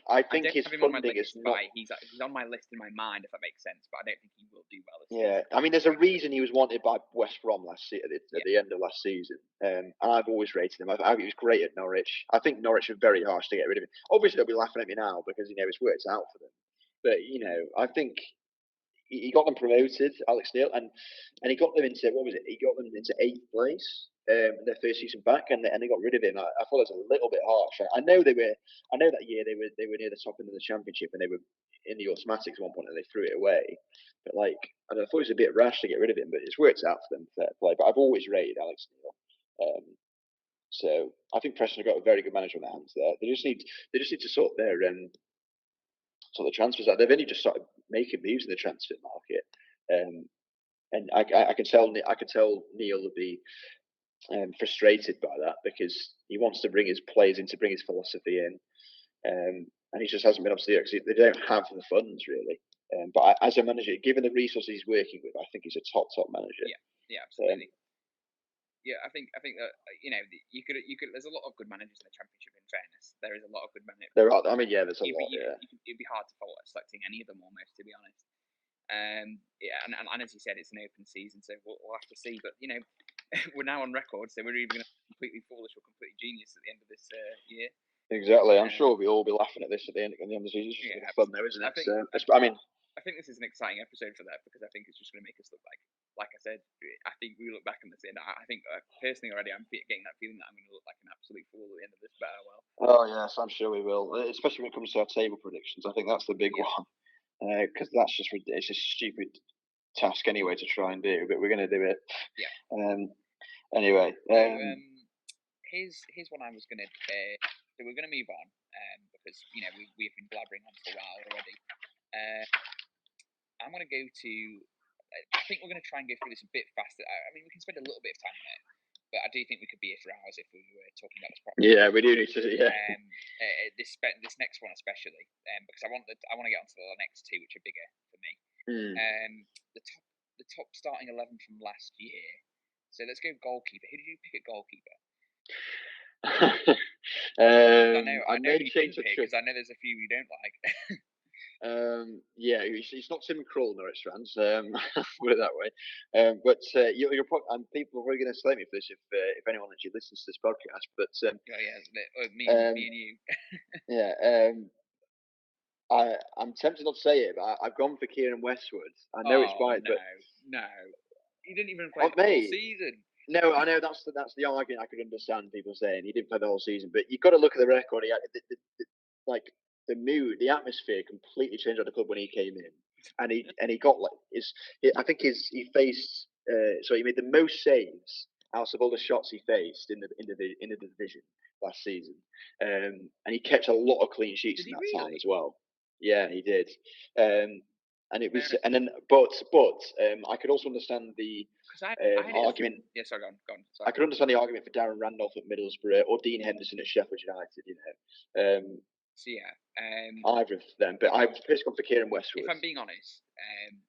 his funding is not. He's on my list in my mind, if that makes sense. But I don't think he will do well this season. I mean, there's a reason he was wanted by West Brom at the end of last season, and I've always rated him. I think he was great at Norwich. I think Norwich are very harsh to get rid of him. Obviously, they'll be laughing at me now because it's worked out for them. But I think he got them promoted, Alex Neil, and he got them into what was it? He got them into 8th place. their first season back, and they got rid of him. I thought it was a little bit harsh. I know that year they were near the top end of the championship, and they were in the automatics at one point, and they threw it away. But like, I thought it was a bit rash to get rid of him, but it's worked out for them. Fair play. But I've always rated Alex Neil. So I think Preston have got a very good manager on their hands there. They just need to sort their sort of transfers out. They've only just started making moves in the transfer market, and I can tell Neil will be frustrated by that because he wants to bring his players in, to bring his philosophy in, and he just hasn't been able to do it because they don't have the funds really. But as a manager, given the resources he's working with, I think he's a top manager. Yeah, absolutely. Yeah, I think that you could. There's a lot of good managers in the Championship. In fairness, there is a lot of good managers. There are. I mean, yeah, there's a lot. It'd be hard to fault selecting any of them almost, to be honest. Yeah, and as you said, it's an open season, so we'll have to see. But we're now on record, so we're either going to be completely foolish or completely genius at the end of this year. Exactly. I'm sure we'll all be laughing at this at the end of the season. It's just fun, though, isn't it? I think this is an exciting episode for that because I think it's just going to make us look like I said, I think we look back on this and I think personally already I'm getting that feeling that I'm going to look like an absolute fool at the end of this battle. Oh yes, I'm sure we will. Especially when it comes to our table predictions, I think that's the big one because that's just it's a stupid task anyway to try and do, but we're going to do it. Yeah. Anyway, here's what I was going to. So we're going to move on because we've been blabbering on for a while already. I'm going to go to. I think we're going to try and go through this a bit faster. I mean, we can spend a little bit of time on it, but I do think we could be here for hours if we were talking about this properly. Yeah, we do need to. Yeah. This next one especially, because I want to get onto the next two, which are bigger for me. The top starting 11 from last year. So let's go goalkeeper. Who did you pick at goalkeeper? I know you didn't pick because I know there's a few you don't like. Yeah, it's not Tim Krul, Norwich fans. Put it that way. But you're probably, and people are probably going to slay me for this if anyone actually listens to this podcast. But me and you. Yeah. I'm tempted not to say it, but I've gone for Kieran Westwood. I know it's right, but no, he didn't even play the whole season. No, I know that's the argument I could understand people saying he didn't play the whole season, but you've got to look at the record. He had, like the mood, the atmosphere completely changed at the club when he came in, and he got I think he faced so he made the most saves out of all the shots he faced in the division last season, and he kept a lot of clean sheets in that time as well. Yeah, he did. And it was, but I could also understand the argument. Yes, sorry, go on. I could understand the argument for Darren Randolph at Middlesbrough or Dean Henderson at Sheffield United. So yeah, either of them, but I've just gone for Kieran Westwood. If I'm being honest,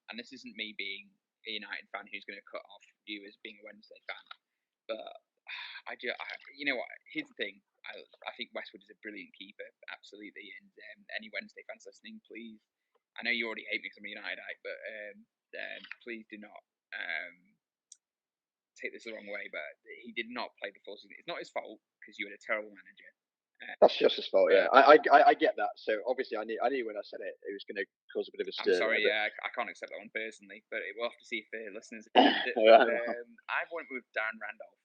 and this isn't me being a United fan who's going to cut off you as being a Wednesday fan, but you know what? Here's the thing. I think Westwood is a brilliant keeper, absolutely. And any Wednesday fans listening, please. I know you already hate me because I'm a United, but please do not take this the wrong way. But he did not play the full season. It's not his fault because you had a terrible manager. That's just his fault, yeah. I get that. So obviously, I knew when I said it was going to cause a bit of a stir. I'm sorry, yeah, I can't accept that one personally, but we'll have to see if the listeners. I went with Darren Randolph.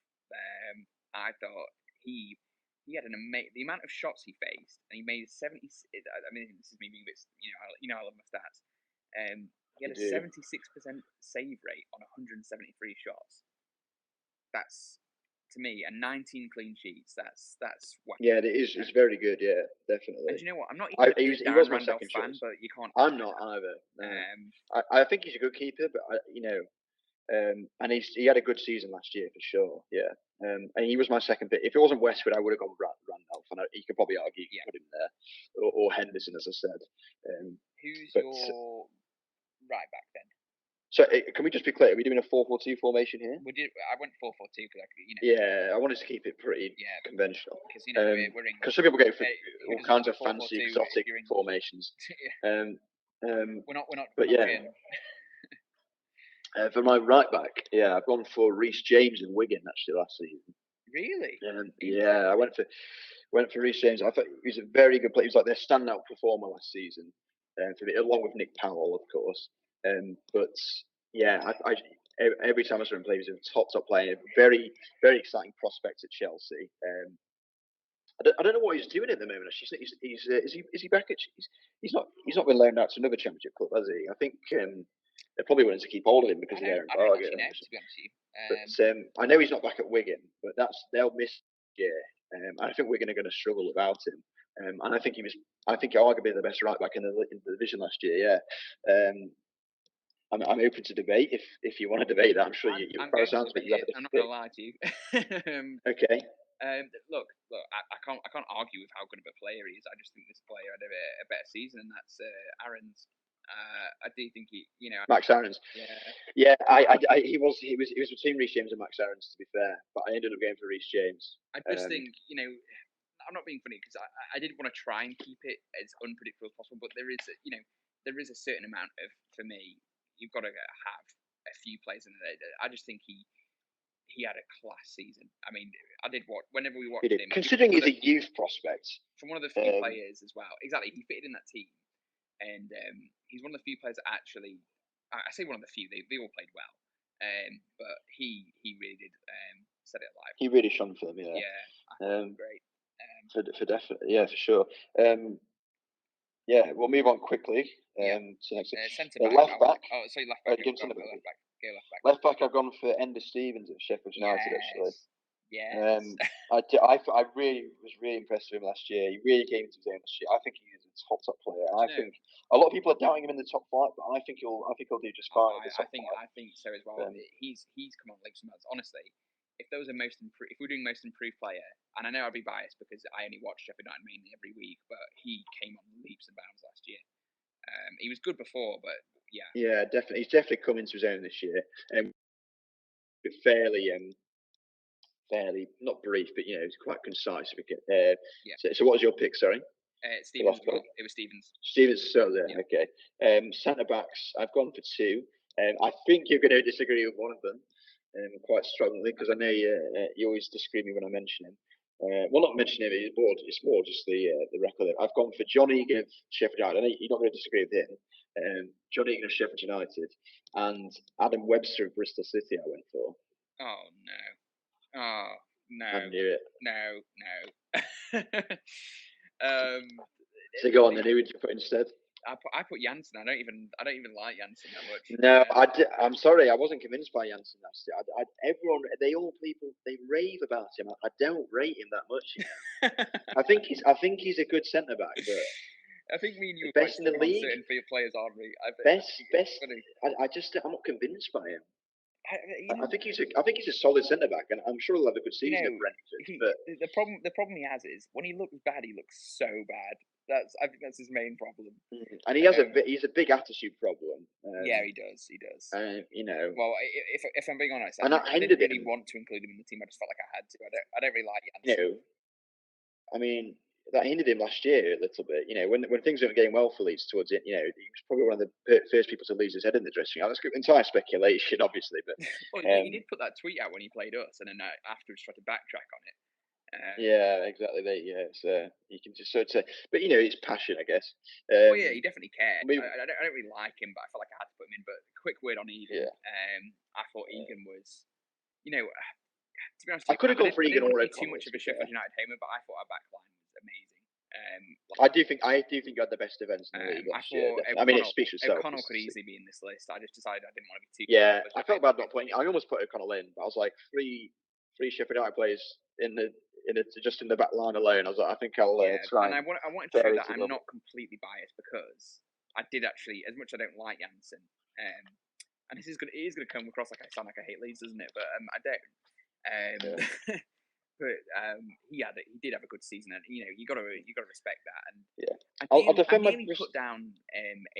I thought he had the amount of shots he faced, and he made 70. I mean, this is me being a bit, I love my stats. He had a 76% save rate on 173 shots. That's, to me, and 19 clean sheets. That's wow. Yeah, it is. It's very good. Yeah, definitely. And you know what? I'm not even he was my Randolph second fan, choice. but you can't. I'm not either. No. I think he's a good keeper, but and he had a good season last year for sure. Yeah, and he was my second pick. If it wasn't Westwood, I would have gone Randolph, and you could probably argue you could put him there, or Henderson, as I said. Who's your right back then? So can we just be clear? Are we doing a 4-4-2 formation here? I went 4-4-2 because Yeah, I wanted to keep it pretty conventional. Because we're English. Because some people go for all kinds of fancy exotic formations. We're not. But yeah. For my right back, I've gone for Reece James in Wigan actually last season. Really? I went for Reece James. I thought he was a very good player. He was like their standout performer last season, along with Nick Powell, of course. But yeah, every time I saw him play, he was a top player, very very exciting prospect at Chelsea. I don't know what he's doing at the moment. Actually, is he back at? He's not been loaned out to another Championship club, has he? I think they're probably wanting to keep hold of him because of their embargo. I don't actually know, to be honest with you. But I know he's not back at Wigan, but they'll miss year. I think Wigan are going to struggle without him. And I think arguably the best right back in the division last year. Yeah. I'm open to debate if you want to debate that. I'm sure you. I'm not going to lie to you. Okay. Look. I can't argue with how good of a player he is. I just think this player had a better season, and that's Aarons. I do think Max Aarons. Yeah. He was between Reece James and Max Aarons, to be fair, but I ended up going for Reece James. I just think I'm not being funny because I did want to try and keep it as unpredictable as possible, but there is a certain amount of, for me, you've got to have a few players in there. I just think he had a class season. I mean, I did whenever we watched him. Considering he's a youth prospect. From one of the few players as well. Exactly, he fitted in that team. And he's one of the few players that actually, I say one of the few, they all played well. But he really did set it alive. He really shone for them, yeah. Yeah, great. For definitely, yeah, for sure. Yeah, we'll move on quickly. To next left back. Oh, sorry, left back. Left back. I've gone for Ender Stevens at Sheffield United. Actually, yes. I really was really impressed with him last year. He really came into his own last year. I think he is a top player, and I think a lot of people are doubting him in the top flight, but I think he'll do just fine. I think so as well. He's come on leaps and bounds. Honestly, if there was if we're doing most improved player, and I know I'd be biased because I only watch Sheffield United mainly every week, but he came on leaps and bounds last year. He was good before, but yeah. Yeah, definitely. He's definitely come into his own this year. Fairly not brief, but it's quite concise. So what was your pick? Sorry. Stevens. It was Stevens. Stevens. So there. Yeah. Okay. Centre backs. I've gone for two. I think you're going to disagree with one of them, quite strongly, because I know you always disagree with me when I mention him. Well, not mentioning him. It's more just the record. I've gone for John Egan of Sheffield United. I know you're not going to disagree with him. John Egan of Sheffield United and Adam Webster of Bristol City. I went for. Oh no. Oh no! I knew it. No. So go on. Then who would you put instead? I put Janssen. I don't even like Janssen that much. No, I'm sorry. I wasn't convinced by Janssen last year. Everyone, they rave about him. I don't rate him that much. I think he's a good centre back, but I think me and you are best in the league. Certain players, aren't we? Best. I'm not convinced by him. I think he's a solid centre back, and I'm sure he'll have a good season at Brentford. But the problem he has is when he looks bad, he looks so bad. I think that's his main problem. And he's a big attitude problem. Yeah, he does. Well, if I'm being honest, I didn't really want to include him in the team. I just felt like I had to. I don't really like Janssen. I mean, that hindered him last year a little bit. When things weren't going well for Leeds towards it, he was probably one of the first people to lose his head in the dressing room. That's entire speculation, obviously. But he did put that tweet out when he played us, and then afterwards tried to backtrack on it. Yeah, exactly. So you can just sort of, but it's passion, I guess. He definitely cared. I don't really like him, but I felt like I had to put him in. But quick word on Egan. Yeah. I thought Egan was, to be honest, I could have gone for Egan or O'Connell. Too much of a Sheffield United homer, but I thought our back line was amazing. I do think you had the best defence in the league last year. It speaks for itself. O'Connell could easily be in this list. I just decided I didn't want to be too. Yeah, I felt bad not putting. I almost put O'Connell in, but I was like three Sheffield United players just in the back line alone. I was like, I think I'll try. And I wanted to show that I'm not completely biased because I did actually, as much as I don't like Janssen, and it is going to come across like I sound like I hate Leeds, doesn't it? But I don't. But he did have a good season, and you got to respect that. And I nearly put down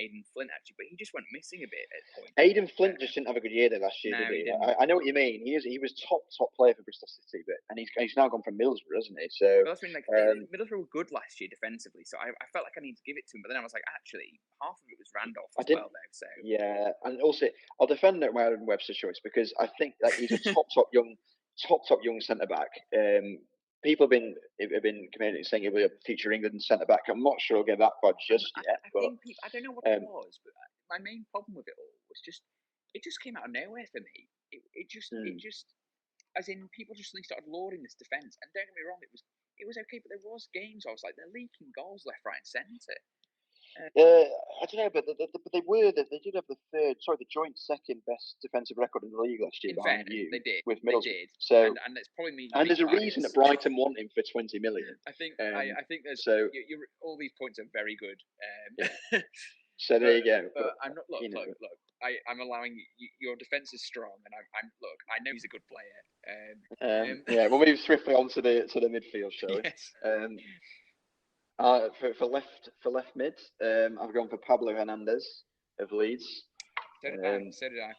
Aidan Flint actually, but he just went missing a bit at points. Aidan Flint just didn't have a good year there last year, did he? I know what you mean. He was top player for Bristol City, and he's now gone from Middlesbrough, hasn't he? So that's been Middlesbrough were good last year defensively, so I felt like I needed to give it to him. But then I was like, actually, half of it was Randolph as well, though. So yeah, and also I'll defend my Aaron Webster choice because I think that he's a top young centre back. People have been commenting saying he'll be a future England centre back. I'm not sure he'll get that far just yet. I don't know what it was, but my main problem with it all was just it just came out of nowhere for me. It just, as in people just suddenly started lauding this defense. And don't get me wrong, it was okay, but there was games I was like, they're leaking goals left, right, and centre. I don't know, but they did have the joint second best defensive record in the league last year. In fairness, they did with Middlesbrough. They did. So, and it's probably me. And there's a reason that Brighton want him for 20 million. I think there's all these points are very good. So there you go. But I'm not. Look. I'm allowing your defense is strong, and I know he's a good player. Yeah, we'll move swiftly on to the midfield, shall we? Yes. For left mid, I've gone for Pablo Hernandez of Leeds. So did I.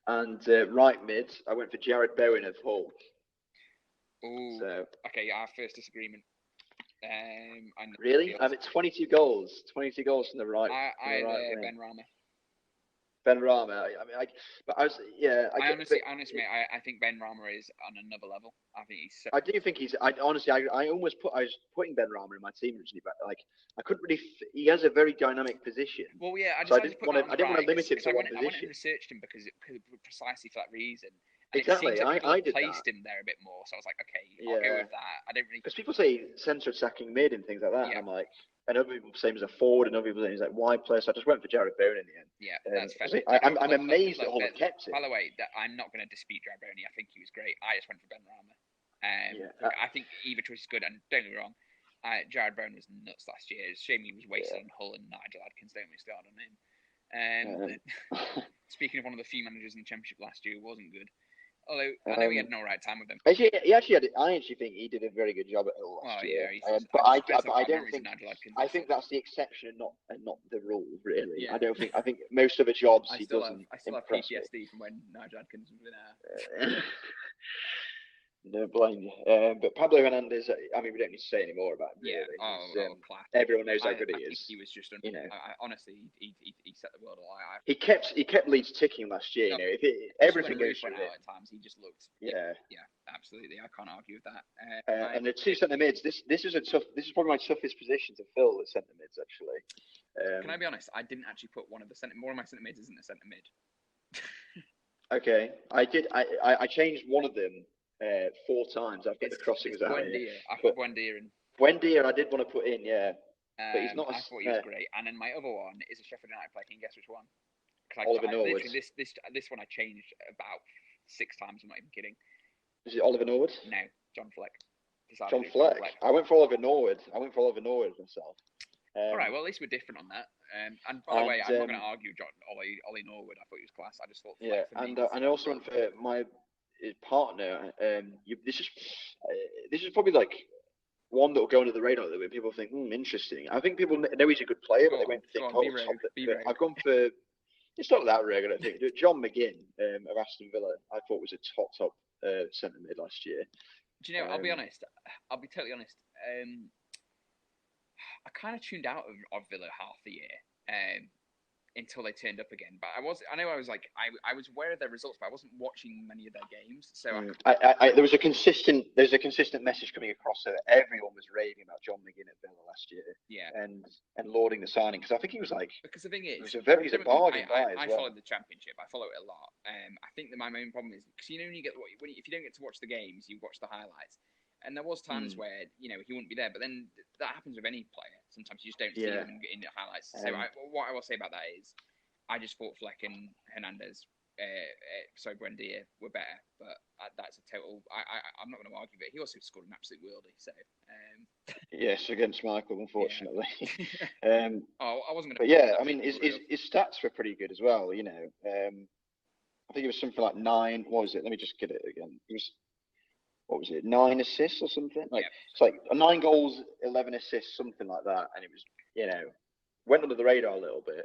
And right mid, I went for Jared Bowen of Hull. Ooh. So, okay, our first disagreement. Really? I'm at 22 goals. 22 goals from the right. I Benrahma. Benrahma. I honestly, mate, I think Benrahma is on another level. I think he's. I do think he's. I honestly, I was putting Benrahma in my team originally, but like I couldn't really. He has a very dynamic position. Well, yeah, I didn't want to limit him to one position. I went and researched him because precisely for that reason. And exactly, I did placed him there a bit more, so I was like, okay, I'll go with that. I don't really because people say centre attacking mid and things like that. Yeah. And I'm like, and other people say him as a forward, and other people say he's like wide player. So I just went for Jared Bowen in the end. Yeah, that's fair. I'm amazed that Hull have kept him. By the way, I'm not going to dispute Jared Bowen. I think he was great. I just went for Benrahma. I think either choice is good, and don't get me wrong, Jared Bowen was nuts last year. It's a shame he was wasted on Hull and Nigel Adkins. Don't we start on him? Speaking of one of the few managers in the Championship last year who wasn't good. Although I know he had an alright time with them. I actually think he did a very good job at Hull last year. But I don't think. I think that's the exception and not the rule, really. Yeah. I think most of the jobs he doesn't. I still have PTSD from when Nigel Adkins was in there. No blame you. But Pablo Hernandez, I mean, we don't need to say any more about him. Yeah, class. Everyone knows how good he is. He was just, honestly, he set the world alight. He kept Leeds ticking last year. Everything goes through him. At times, he just looked. Yeah, absolutely. I can't argue with that. And the two centre mids. This is probably my toughest position to fill. The centre mids, actually. Can I be honest? I didn't actually put one of my centre mids isn't a centre mid. Okay, I did. I changed one of them. 4 times. I've got the crossings out. I put Buendia in. Buendia, I did want to put in, yeah. But he's not. I thought he was great. And then my other one is a Sheffield United player. Can you guess which one? Oliver Norwood. This one I changed about 6 times. I'm not even kidding. Is it Oliver Norwood? No, John Fleck. John Fleck. I went for Oliver Norwood. Myself. All right. Well, at least we're different on that. And by the way, I'm not going to argue Ollie Norwood. I thought he was class. I just thought. Yeah, and I also went for my partner. This is probably like one that will go under the radar a little bit. People think, interesting. I think people know he's a good player, but they won't think, I've gone for. It's not that rogue, I think. John McGinn of Aston Villa, I thought was a top centre mid last year. Do you know? I'll be honest. I'll be totally honest. I kind of tuned out of Villa half the year. Until they turned up again, but I was aware of their results, but I wasn't watching many of their games. So there was a consistent message coming across that everyone was raving about John McGinn at Villa last year. Yeah, and lauding the signing because I think he was like. Because the thing is, he's a bargain buy as well. I followed the Championship. I follow it a lot. I think that my main problem is because when you if you don't get to watch the games, you watch the highlights. And there was times where he wouldn't be there, but then that happens with any player. Sometimes you just don't see them in the highlights. So what I will say about that is, I just thought Fleck and Hernandez, Buendia were better. But that's a total. I'm not going to argue, but he also scored an absolute worldie. So yes, against Michael, unfortunately. I wasn't going to. But yeah, I mean, his stats were pretty good as well. I think it was something like 9. What was it? Let me just get it again. It was. What was it? 9 assists or something? It's like 9 goals, 11 assists, something like that. And it was, went under the radar a little bit.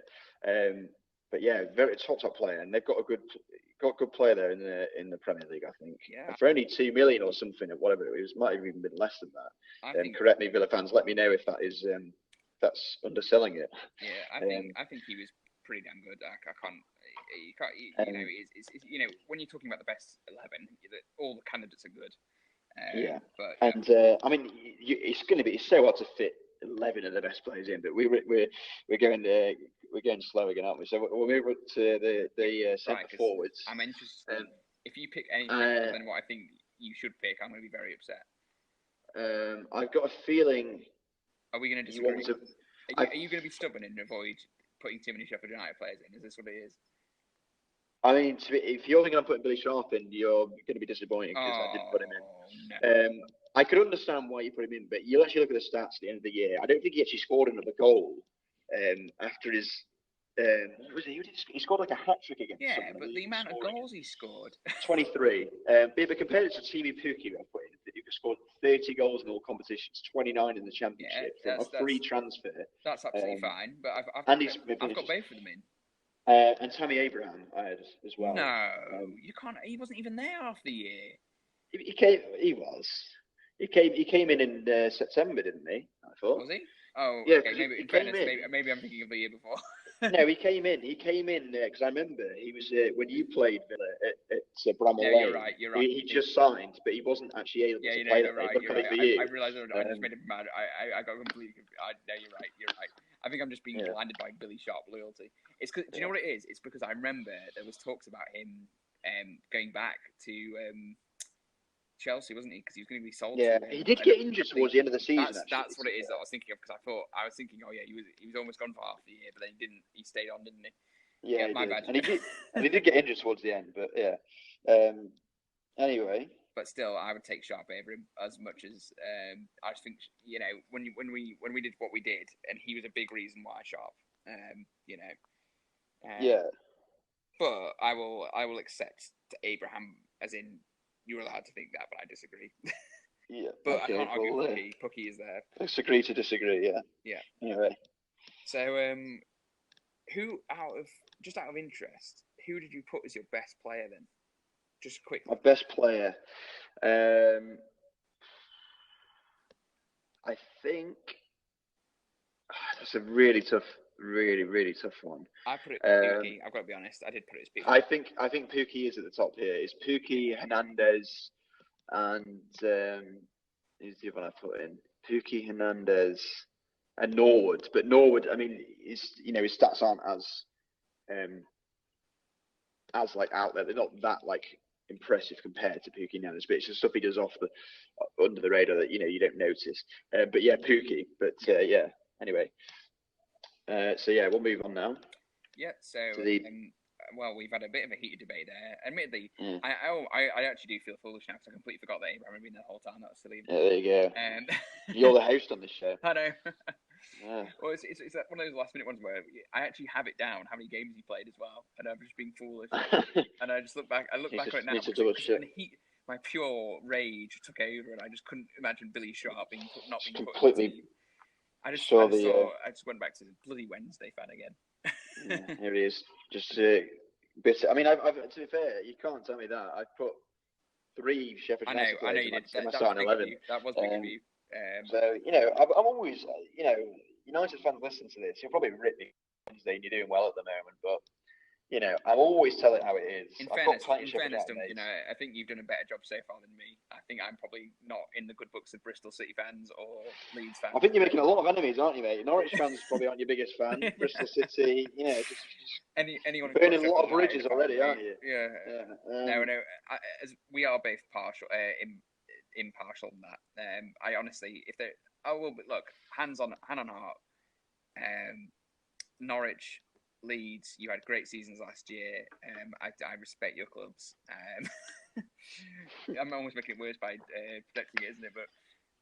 But yeah, very top player, and they've got a good player there in the Premier League, I think. Yeah. For only 2 million or something, or whatever it was, might have even been less than that. Correct me, Villa fans. Let me know if that is that's underselling it. Yeah, I think he was pretty damn good. I can't. When you're talking about the best 11, all the candidates are good. I mean, it's so hard to fit 11 of the best players in, but we're going to we're getting slow again, aren't we? So we'll move to the centre forwards. I'm interested. If you pick anything other than what I think you should pick, I'm going to be very upset. I've got a feeling. Are we going to disagree? Are you going to be stubborn and avoid putting too many Sheffield United players in? Is this what it is? I mean, if you're thinking of putting Billy Sharp in, you're going to be disappointed because I didn't put him in. No. I could understand why you put him in, but you actually look at the stats at the end of the year. I don't think he actually scored another goal after his. What was it? He scored like a hat trick against. Yeah, but the amount of goals he scored. 23. But compared it to Teemu Pukki, I put in, who scored 30 goals in all competitions, 29 in the championship from a free transfer. That's absolutely fine, but I've got both of them in. And Tammy Abraham I had as well. No, you can't. He wasn't even there half the year. He came. He was. He came in September, didn't he? I thought. Was he? Oh, yeah. Okay. Maybe I'm thinking of the year before. No, he came in. He came in because I remember he was when you played Villa at Bramall Lane. You're right. He just signed, but he wasn't actually able to play that day. You're right. I realised I just made him mad. I got completely confused. No, you're right. I think I'm just being blinded by Billy Sharp loyalty. It's do you know what it is? It's because I remember there was talks about him going back to Chelsea, wasn't he? Because he was going to be sold. Yeah, he did get injured towards the end of the season. That's what it is that I was thinking of, because I was thinking, oh yeah, he was almost gone for half the year, but then he didn't. He stayed on, didn't he? Yeah, my bad. And he did get injured towards the end, but yeah. Anyway. But still, I would take Sharp over him as much as I just think, you know, when we did what we did, and he was a big reason why Sharp, you know. Yeah. But I will accept Abraham as in. You're allowed to think that, but I disagree. Yeah. But okay, I can't argue with Pukki. Pukki is there. Let's agree to disagree, yeah. Yeah. Anyway. So, who out of interest, who did you put as your best player then? Just quickly. My best player. I think that's a really tough one. I put it Pukki. I've got to be honest. I did put it as Pukki. I think Pukki is at the top here. It's Pukki, Hernandez, and who's the other one I put in? Pukki, Hernandez, and Norwood. But Norwood, I mean, his stats aren't as like out there. They're not that like impressive compared to Pukki Hernandez, but it's the stuff he does under the radar that you don't notice. But yeah, Pukki. But yeah. Anyway. So yeah, we'll move on now. Yeah. So well, we've had a bit of a heated debate there. Admittedly, I actually do feel foolish now because I completely forgot that Abraham had been there the whole time. That was silly. Yeah, there you go. You're the host on this show. I know. Yeah. Well, it's one of those last minute ones where I actually have it down how many games he played as well, and I'm just being foolish. And I just look back. I look back on it now. My pure rage took over, and I just couldn't imagine Billy Sharp not being put in the team. I just went back to the bloody Wednesday fan again. Yeah, here he is. Just bitter. I mean, I've to be fair, you can't tell me that. I've put 3 Sheffield United players. I know you did. That was big of you. So I'm always United fans listen to this. You'll probably rip me Wednesday, and you're doing well at the moment, but. I'm always telling how it is. In fairness, Duncan, I think you've done a better job so far than me. I think I'm probably not in the good books of Bristol City fans or Leeds fans. I think you're making a lot of enemies, aren't you, mate? Norwich fans probably aren't your biggest fan. Bristol City, just anyone burning a lot of bridges already, aren't you? Yeah. No. As we are both impartial in that. I honestly, look, hand on heart. Norwich. Leeds, you had great seasons last year. I respect your clubs. I'm almost making it worse by protecting it, isn't it? But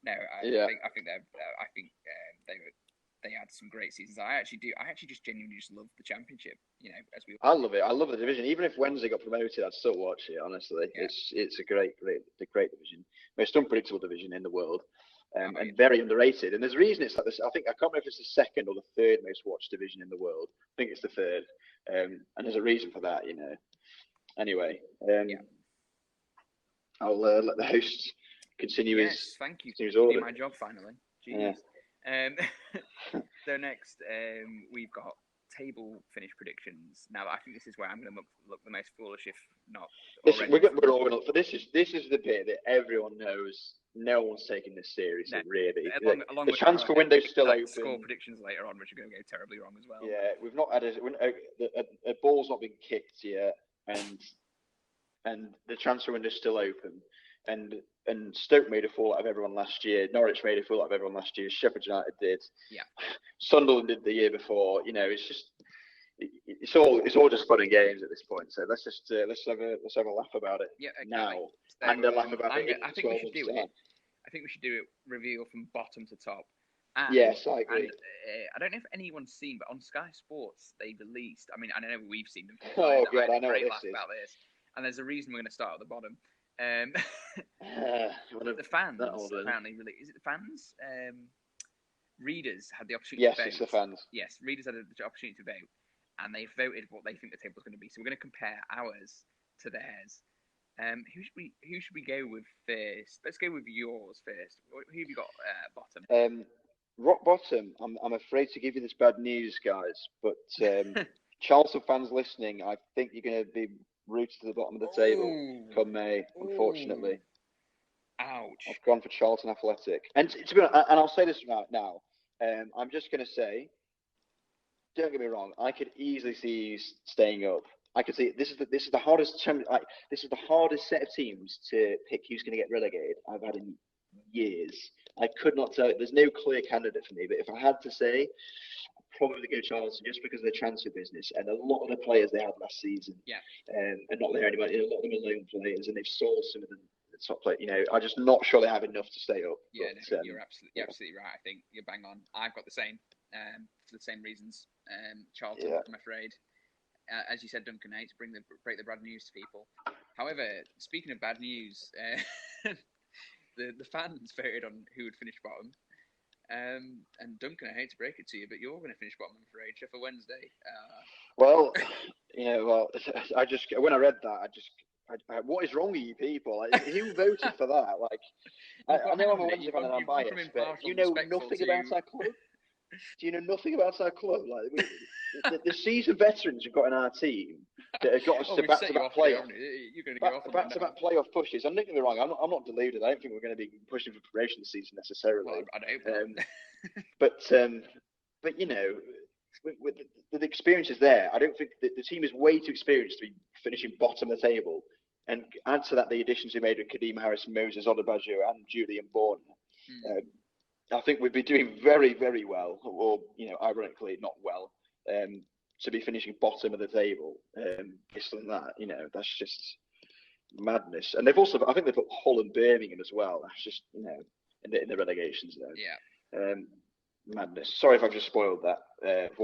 no, I think they had some great seasons. I actually just genuinely just love the Championship. I love it. I love the division. Even if Wednesday got promoted, I'd still watch it. Honestly, yeah. It's a great division, most unpredictable division in the world. And very underrated. And there's a reason it's like this. I can't remember if it's the second or the third most watched division in the world. I think it's the third. And there's a reason for that, Anyway, I'll let the host continue his. Thank you. His order. Do my job finally. Jeez. Yeah. So next, we've got table finish predictions. Now, I think this is where I'm going to look the most foolish, if not already. We're all going to. This is the bit that everyone knows. No one's taking this seriously, really. Along the transfer window's still open. Score predictions later on, which are going to go terribly wrong as well. Yeah, we've not had a ball's not been kicked yet, and the transfer window's still open. And Stoke made a fool out of everyone last year. Norwich made a fool out of everyone last year. Sheffield United did. Yeah. Sunderland did the year before. It's all just fun and games at this point. So let's have a laugh about it now, and a laugh about it. I think we should do it. I think we should do it reveal from bottom to top. And, yes, I agree. And, I don't know if anyone's seen, but on Sky Sports they released. I mean, I know we've seen them. Oh God, I know what this is. About this. And there's a reason we're going to start at the bottom. The fans apparently really. Is it the fans? Readers had the opportunity to vote. Yes, it's the fans. Yes, readers had the opportunity to vote, and they voted what they think the table's going to be. So we're going to compare ours to theirs. Who should we go with first? Let's go with yours first. Who have you got bottom? Rock bottom. I'm afraid to give you this bad news, guys, but Charlton fans listening, I think you're going to be rooted to the bottom of the table come May, unfortunately. Ouch. I've gone for Charlton Athletic. And to be honest, and I'll say this right now, I'm just going to say, don't get me wrong, I could easily see staying up. I could see this is the hardest set of teams to pick who's going to get relegated I've had in years. I could not tell. There's no clear candidate for me, but if I had to say, I'd probably go Charlton just because of the transfer business and a lot of the players they had last season. Yeah. And not there anymore. A lot of them are loan players, and they've sold some of them. Top play, I'm just not sure they have enough to stay up. Yeah, but, you're absolutely right. I think you're bang on. I've got the same, for the same reasons. Charlton, I'm afraid. As you said, Duncan, I hate to break the bad news to people. However, speaking of bad news, the fans voted on who would finish bottom. And Duncan, I hate to break it to you, but you're going to finish bottom, I'm afraid, Sheffield Wednesday. Well, I just when I read that, what is wrong with you people? Like, who voted for that? Like, I know I'm a Wednesday fan and I'm biased, but do you know nothing about our club? Do you know nothing about our club? Like, the seasoned veterans we've got in our team that have got us to back-to-back playoff. You're going to go off back-to-back playoff pushes. I'm not getting me wrong. I'm not deluded. I don't think we're going to be pushing for promotion this season necessarily. Well, I don't. But with the experience is there. I don't think the team is way too experienced to be finishing bottom of the table. And add to that the additions we made with Kadeem Harris, Moses Odubajo, and Julian Bourne. I think we'd be doing very, very well, or ironically not well, to be finishing bottom of the table. Based on that, that's just madness. And they've also, I think they've put Hull and Birmingham as well. That's just in the relegation zone. Yeah. Madness. Sorry if I've just spoiled that. If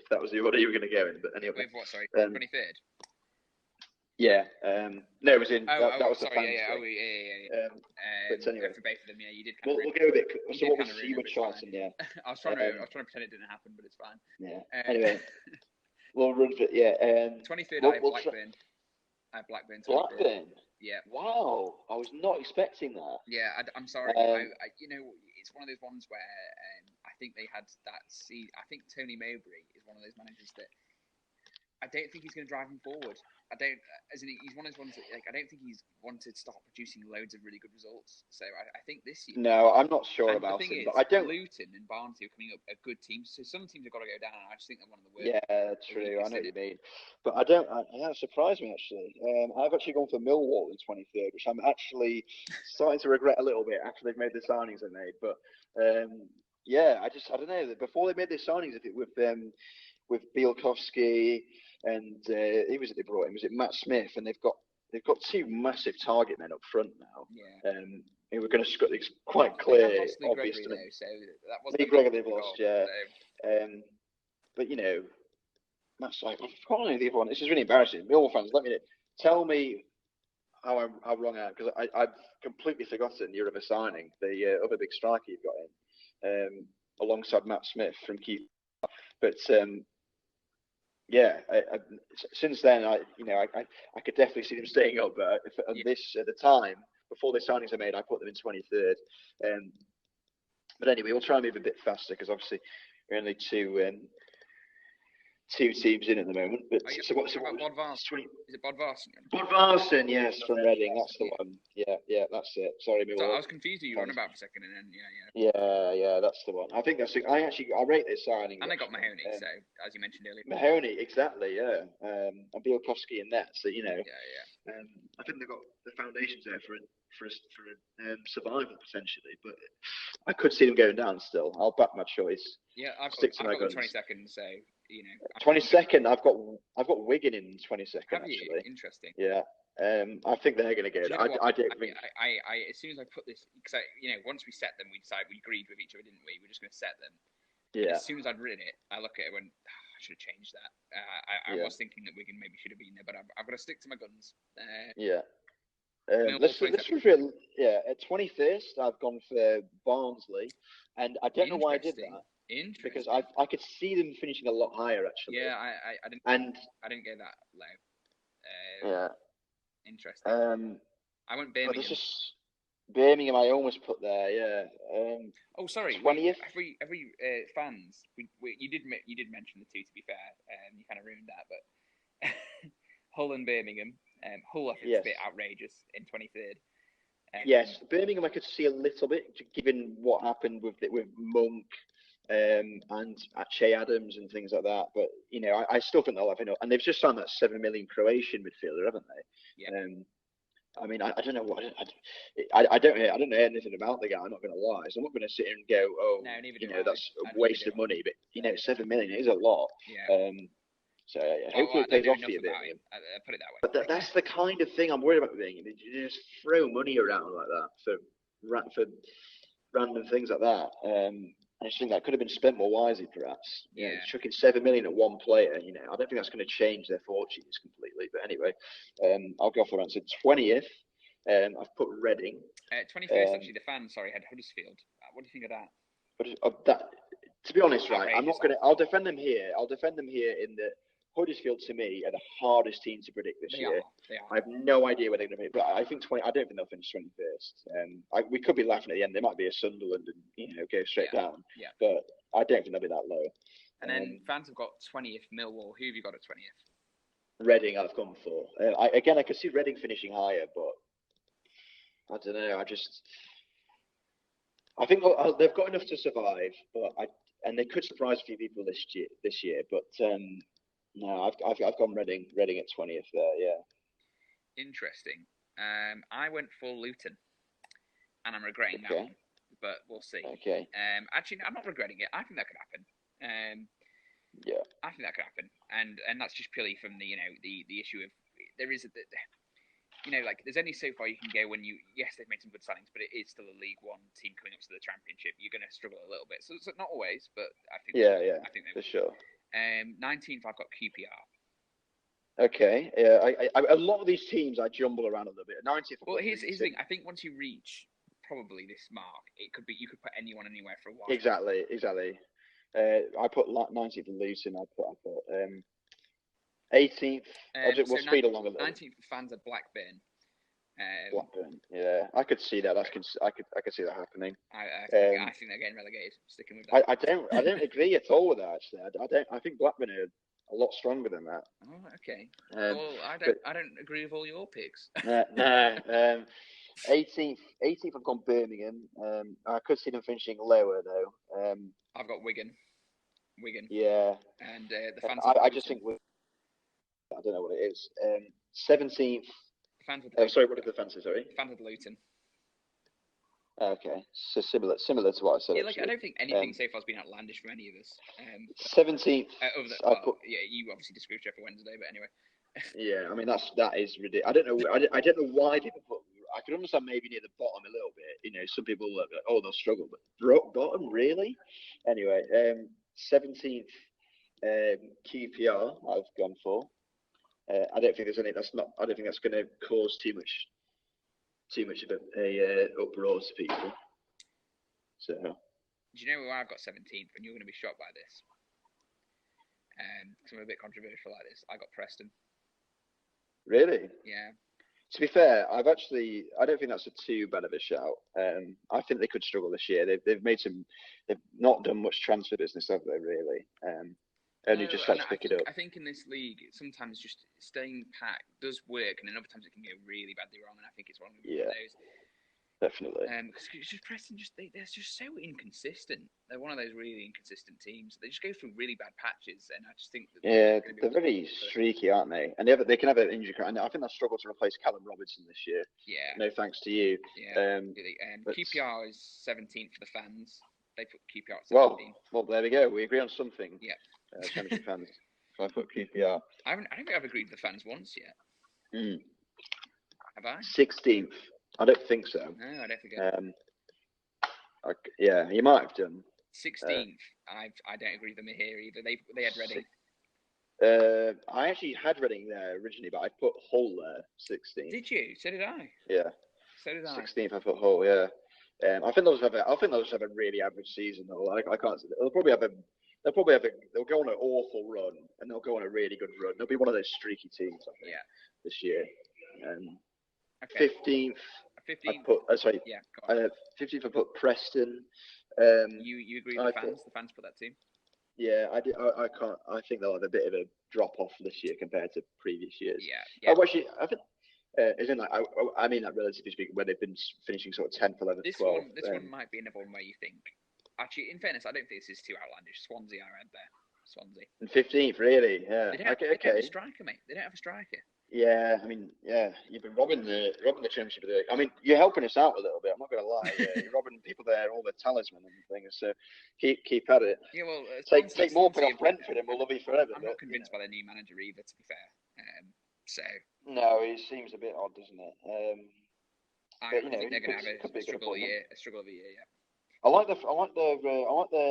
that was the order you were going to go in, but anyway. With what? Sorry, 23rd. Yeah. No, it was in. That was sorry, the fans. Yeah. But anyway, for both of them, you did. We'll go a bit. So what was you with Charlton? Yeah. I was trying to pretend it didn't happen, but it's fine. Yeah. Anyway, we'll run for it. Yeah. 23rd, I have Blackburn. I have Blackburn. Blackburn. Yeah. Wow, I was not expecting that. Yeah, I'm sorry. It's one of those ones where I think they had that. I think Tony Mowbray is one of those managers that I don't think he's going to drive them forward. He's one of those ones that I don't think he's wanted to start producing loads of really good results. So I think this year. No, I'm not sure about him. But I don't. Luton and Barnsley are coming up a good team. So some teams have got to go down. I just think they're one of the worst. Yeah, true. I know what you mean. But I don't. That surprised me actually. I've actually gone for Millwall in 23rd, which I'm actually starting to regret a little bit after they've made the signings they made. But yeah, I don't know. Before they made the signings, with Bielkowski. And who was it they brought in? Was it Matt Smith? And they've got two massive target men up front now. Yeah. Who were going to score. It's quite clear, obvious to me. Lee Gregory they've lost, yeah. So. But Matt's like, I've forgotten the other one. This is really embarrassing. Millwall fans, tell me how wrong I am, because I've completely forgotten your other signing, the other big striker you've got in, alongside Matt Smith from Keith. But yeah, since then, I could definitely see them staying up. But at the time, before the signings are made, I put them in 23rd. But anyway, we'll try and move a bit faster because obviously we're only 2 teams in at the moment. But Oh, yeah. so what's about Bodvarsson? Is it Bodvarsson? Bodvarsson, yes, from Reading. That's the one. Yeah, that's it. Sorry, so I was confused who you were on about for a second, and then yeah, that's the one. I think that's. I rate this signing. And they got Mahoney, so as you mentioned earlier. Mahoney, exactly, yeah. And Bielkowski in that, so Yeah. I think they've got the foundations there for survival potentially, but I could see them going down still. I'll back my choice. Yeah, I've got the 22nd, so 22nd. I've got Wigan in 22nd. Have you? Actually, Interesting. Yeah. I think they're going to go. I don't think. I as soon as I put this, because once we set them, we agreed with each other, didn't we? We're just going to set them. Yeah. And as soon as I'd written it, I look at it and went, I should have changed that. I was thinking that Wigan maybe should have been there, but I've got to stick to my guns. Let's reveal. At 21st, I've gone for Barnsley, and I don't know why I did that. Because I could see them finishing a lot higher actually. Yeah, I didn't. And I didn't go that low. Interesting. I went Birmingham. Birmingham, I almost put there. Yeah. Oh, sorry. 20th. Every fans. You did mention the two. To be fair, you kind of ruined that, but Hull and Birmingham. Hull, I think, is a bit outrageous in 23rd. Yes, Birmingham, I could see a little bit, given what happened with Monk and Che Adams and things like that. But I still think they'll have enough, and they've just signed that $7 million Croatian midfielder, haven't they? Yeah. I mean, I don't know what I don't know anything about the guy. I'm not going to lie. So I'm not going to sit here and go, oh, no, that's a waste of money. But $7 million is a lot. Yeah. So hopefully it pays off for you a bit. Put it that way. But that's the kind of thing I'm worried about being. You just throw money around like that for random things like that. I just think that could have been spent more wisely, perhaps. Chucking $7 million at one player. I don't think that's going to change their fortunes completely. But anyway, I'll go for the answer. 20th. I've put Reading. 21st, actually, the fans had Huddersfield. What do you think of that? That, to be honest, right, I'm not going to. I'll defend them here. In the Huddersfield, to me, are the hardest team to predict this year. They are. I have no idea where they're going to be, but I think 20. I don't think they'll finish 21st. We could be laughing at the end. They might be a Sunderland and go straight down. Yeah. But I don't think they'll be that low. And then fans have got 20th Millwall. Who have you got at 20th? Reading, I've gone for. I could see Reading finishing higher, but I don't know. I think they've got enough to survive, and they could surprise a few people this year. But no, I've gone Reading at 20th there. Yeah. Interesting. I went for Luton, and I'm regretting that one, but we'll see. Okay. Actually, I'm not regretting it. I think that could happen. Yeah. I think that could happen, and that's just purely from the issue of there is there's only so far you can go when they've made some good signings, but it is still a League One team coming up to the Championship. You're going to struggle a little bit, so not always, but I think I think they for sure. 19th, I've got QPR. Okay, yeah, a lot of these teams I jumble around a little bit. 19th. Well, here's the thing. I think once you reach probably this mark, you could put anyone anywhere for a while. Exactly. I put 19th in Luton. I put 18th. We'll speed along a little. 19th fans at Blackburn. Blackburn, yeah, I could see that. I could see that happening. I think they're getting relegated. Sticking with that. I don't agree at all with that. Actually, I think Blackburn are a lot stronger than that. Oh, okay. Well, I don't agree with all your picks. No. 18th, I've gone Birmingham. I could see them finishing lower though. I've got Wigan. Yeah. And the fans. I just think I don't know what it is. 17th. Sorry, what did the fans say? Sorry. Fans of Luton. Okay, so similar to what I said. I don't think anything so far has been outlandish from any of us. 17th. You obviously disagree with Sheffield Wednesday, but anyway. Yeah, I mean that is ridiculous. I don't know why people put. I could understand maybe near the bottom a little bit. Some people look like, they'll struggle, but bottom really. Anyway, 17th QPR I've gone for. I don't think there's any. I don't think that's going to cause too much of a uproar to people. So. Do you know where I've got 17th, and you're going to be shocked by this? Because I'm a bit controversial like this. I got Preston. Really? Yeah. To be fair, I don't think that's too bad of a shout. I think they could struggle this year. They've not done much transfer business, have they? Really? and you just had to pick it up. I think in this league, sometimes just staying packed does work, and then other times it can go really badly wrong. And I think it's one of those. Definitely. Because just Preston, they're just so inconsistent. They're one of those really inconsistent teams. They just go through really bad patches, and I just think that they're very streaky, aren't they? And they can have an injury. And I think they'll struggle to replace Callum Robinson this year. Yeah. No thanks to you. Yeah. QPR is 17th for the fans. They put QPR at 17. Well, there we go. We agree on something. Yeah. Championship fans. So I put QPR. I don't think I've agreed with the fans once yet. Have I? 16th. I don't think so. No, I don't think I have. Yeah, you might have done. 16th. I don't agree with them here either. They had Reading. I actually had Reading there originally, but I put Hull there, 16th. Did you? So did I. Yeah. So did I. 16th, I put Hull. Yeah. I think they'll just have a really average season though. I can't. They'll probably have They'll go on an awful run, and they'll go on a really good run. They'll be one of those streaky teams, I think, this year. 15th. 15th. I put 15th. I put Preston. You agree with the fans? The fans put that team. Yeah, I can't. I think they'll have a bit of a drop off this year compared to previous years. Yeah. Oh, actually, I think. Isn't like I mean that relatively speaking, where they've been finishing sort of 10th, 11th, 12th. This one might be another one where you think. Actually, in fairness, I don't think this is too outlandish. Swansea, I read there. Swansea. And 15th, really? Yeah. They don't have a striker, mate. They don't have a striker. Yeah, I mean, you've been robbing the Championship. I mean, you're helping us out a little bit. I'm not going to lie. You're robbing people there all the talisman and things. So keep at it. Yeah, well, take more off Brentford, and we'll love you forever. I'm not convinced by their new manager either. To be fair, no, he seems a bit odd, doesn't it? I think they're going to have a struggle of the year. Yeah. I like the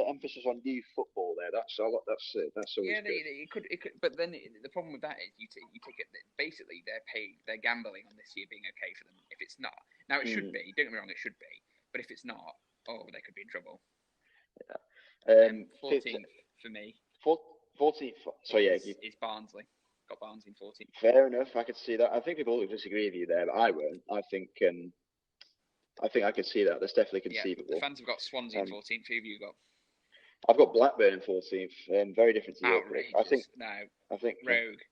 emphasis on youth football there. That's always good. It could. But then the problem with that is you take it. Basically, they're gambling on this year being okay for them. If it's not, now it should be. Don't get me wrong, it should be. But if it's not, they could be in trouble. Yeah. 14th for me. 14th. So it's Barnsley. Got Barnsley in 14th. Fair enough. I could see that. I think people will disagree with you there, but I won't. I think I could see that. That's definitely conceivable. The fans have got Swansea in 14th. Who have you got? I've got Blackburn in 14th. Very different to you. I think rogue.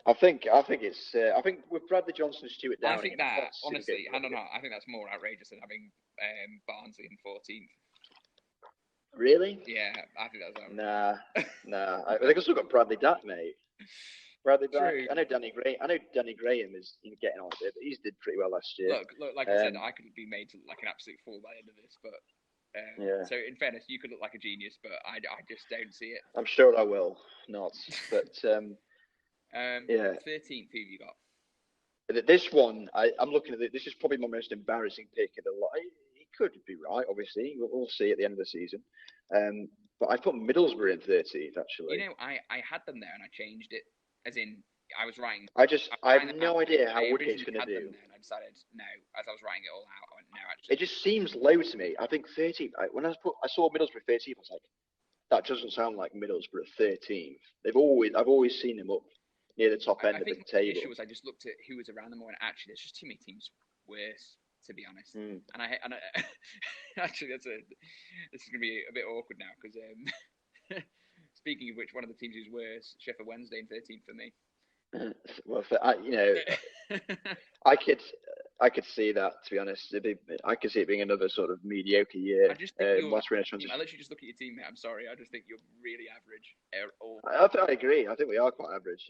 I think it's. I think with Bradley Johnson and Stuart Downing. I think that honestly, hand on heart, I think that's more outrageous than having Barnsley in 14th. Really? Yeah, I think that's outrageous. Nah. They've still got Bradley Dack, mate. Bradley Dack. I know Danny Graham is getting on a bit, but he's did pretty well last year. Look, like I said, I could be made to look like an absolute fool by the end of this, but so in fairness, you could look like a genius, but I just don't see it. I'm sure I will not, but 13th, who have you got? This one, I'm looking at it. This is probably my most embarrassing pick of the lot. It could be right, obviously. We'll see at the end of the season. But I put Middlesbrough in 13th, actually. You know, I had them there and I changed it. As in, I was writing. I have no idea how Woodgate's going to do. And I decided no. As I was writing it all out, I went no. Actually, it just seems low to me. I think 13th. When I saw Middlesbrough 13th, I was like, that doesn't sound like Middlesbrough 13th. I've always seen them up near the top end of the table. The issue was I just looked at who was around them and actually, there's just too many teams worse, to be honest. And I actually this is going to be a bit awkward now because speaking of which, one of the teams who's worse, Sheffield Wednesday in 13th for me. Well, I could see that, to be honest. I could see it being another sort of mediocre year. I just think I literally just look at your team, mate. I'm sorry. I just think you're really average. I agree. I think we are quite average,